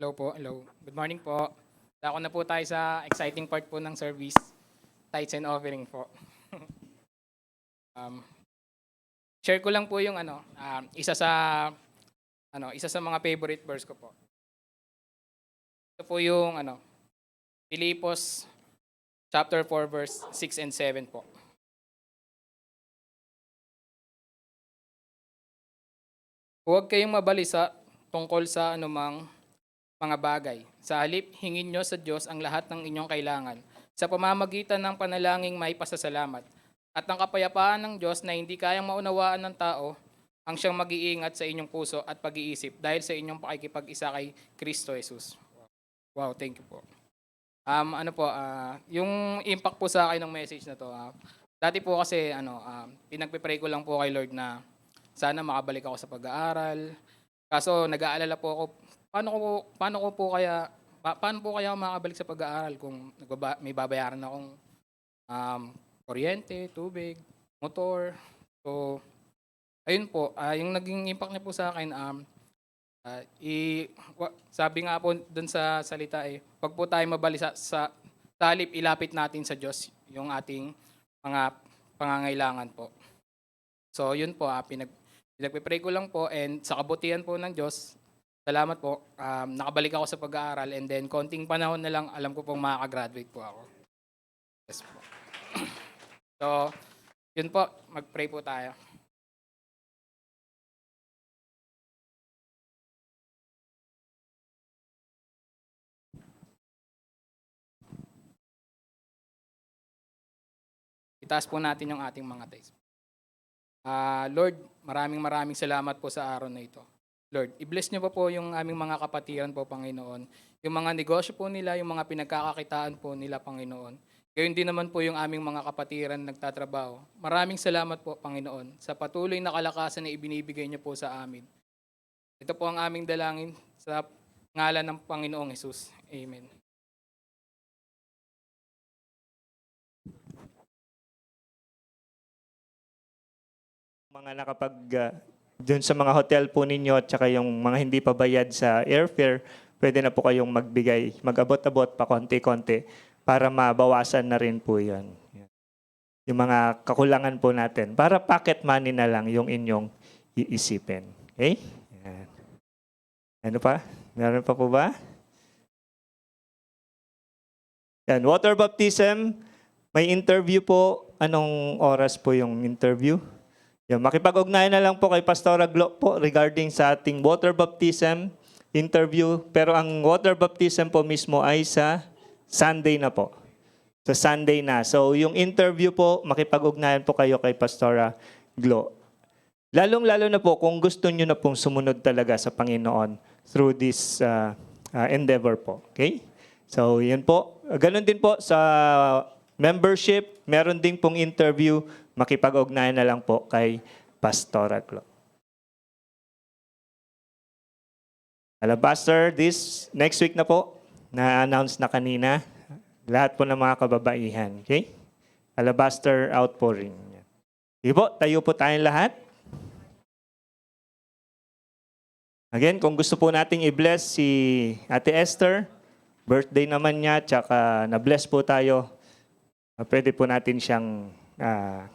Hello po, hello. Good morning po. Dako na po tayo sa exciting part po ng service, tithes and offering po. Share ko lang po yung isa sa mga favorite verse ko po. Ito po yung Filipos chapter 4 verse 6 and 7 po. Huwag kayong mabalisa tungkol sa anumang mga bagay. Sa halip, hingin nyo sa Diyos ang lahat ng inyong kailangan sa pamamagitan ng panalangin may pasasalamat. At ang kapayapaan ng Diyos na hindi kayang maunawaan ng tao ang siyang mag-iingat sa inyong puso at pag-iisip dahil sa inyong pakikipag-isa kay Kristo Jesus. Wow, thank you po. Yung impact po sa akin ng message na to, dati po kasi pinagpe-pray ko lang po kay Lord na sana makabalik ako sa pag-aaral. Kaso nag-aalala po ako, paano po kaya makabalik sa pag-aaral kung may babayaran akong kuryente, tubig, motor. So, ayun po, yung naging impact niya po sa akin, sabi nga po dun sa salita wag po tayo mabalisa sa halip, ilapit natin sa Diyos yung ating mga pangangailangan po. So, yun po, pinagpe-pray ko lang po and sa kabutihan po ng Diyos, salamat po. Nakabalik ako sa pag-aaral and then konting panahon na lang alam ko pong makaka-graduate po ako. Yes po. So, yun po. Mag-pray po tayo. Itaas po natin yung ating mga tithes. Lord, maraming salamat po sa araw na ito. Lord, i-bless niyo po yung aming mga kapatiran po, Panginoon. Yung mga negosyo po nila, yung mga pinagkakakitaan po nila, Panginoon. Gayon din naman po yung aming mga kapatiran nagtatrabaho. Maraming salamat po, Panginoon, sa patuloy na kalakasan na ibinibigay niyo po sa amin. Ito po ang aming dalangin sa ngalan ng Panginoong Hesus. Amen. Mga nakapag dun sa mga hotel po ninyo at saka yung mga hindi pa bayad sa airfare, pwede na po kayong mag-abot-abot pa konti-konti para mabawasan na rin po yun. Yung mga kakulangan po natin. Para pocket money na lang yung inyong iisipin. Okay? Yan. Ano pa? Meron pa po ba? Yan. Water baptism. May interview po. Anong oras po yung interview? Yan, makipag-ugnayan na lang po kay Pastora Glo po regarding sa ating water baptism interview. Pero ang water baptism po mismo ay sa Sunday na po. Sa Sunday na. So yung interview po, makipag-ugnayan po kayo kay Pastora Glo. Lalong-lalo na po kung gusto nyo na pong sumunod talaga sa Panginoon through this endeavor po. Okay? So, yan po. Ganon din po sa membership. Meron din pong interview. Makipag-ugnayan na lang po kay Pastora Glo. Alabaster, this next week na po. Na-announce na kanina. Lahat po ng mga kababaihan. Okay? Alabaster outpouring. Sige po, tayo po tayong lahat. Again, kung gusto po nating i-bless si Ate Esther, birthday naman niya, tsaka na-bless po tayo, pwede po natin siyang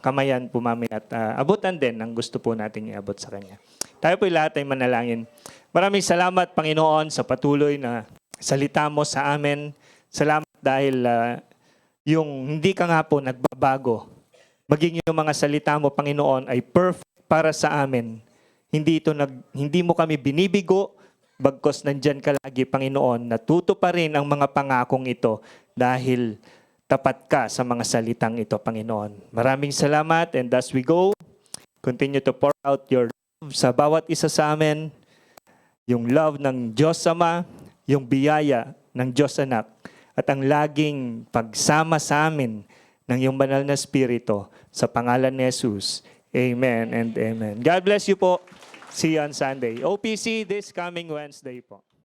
kamayan po mami at abutan din ang gusto po nating iabot sa kanya. Tayo po lahat ay manalangin. Maraming salamat, Panginoon, sa patuloy na salita mo sa amin. Salamat dahil yung hindi ka nga po nagbabago. Maging yung mga salita mo, Panginoon, ay perfect para sa amin. Hindi mo kami binibigo, bagkos nandyan ka lagi, Panginoon, natuto pa rin ang mga pangakong ito dahil tapat ka sa mga salitang ito, Panginoon. Maraming salamat, and as we go, continue to pour out your love sa bawat isa sa amin, yung love ng Diyos Ama, yung biyaya ng Diyos Anak, at ang laging pagsama sa amin ng iyong banal na Espiritu sa pangalan ni Jesus. Amen and amen. God bless you po. See you on Sunday. OPC this coming Wednesday po.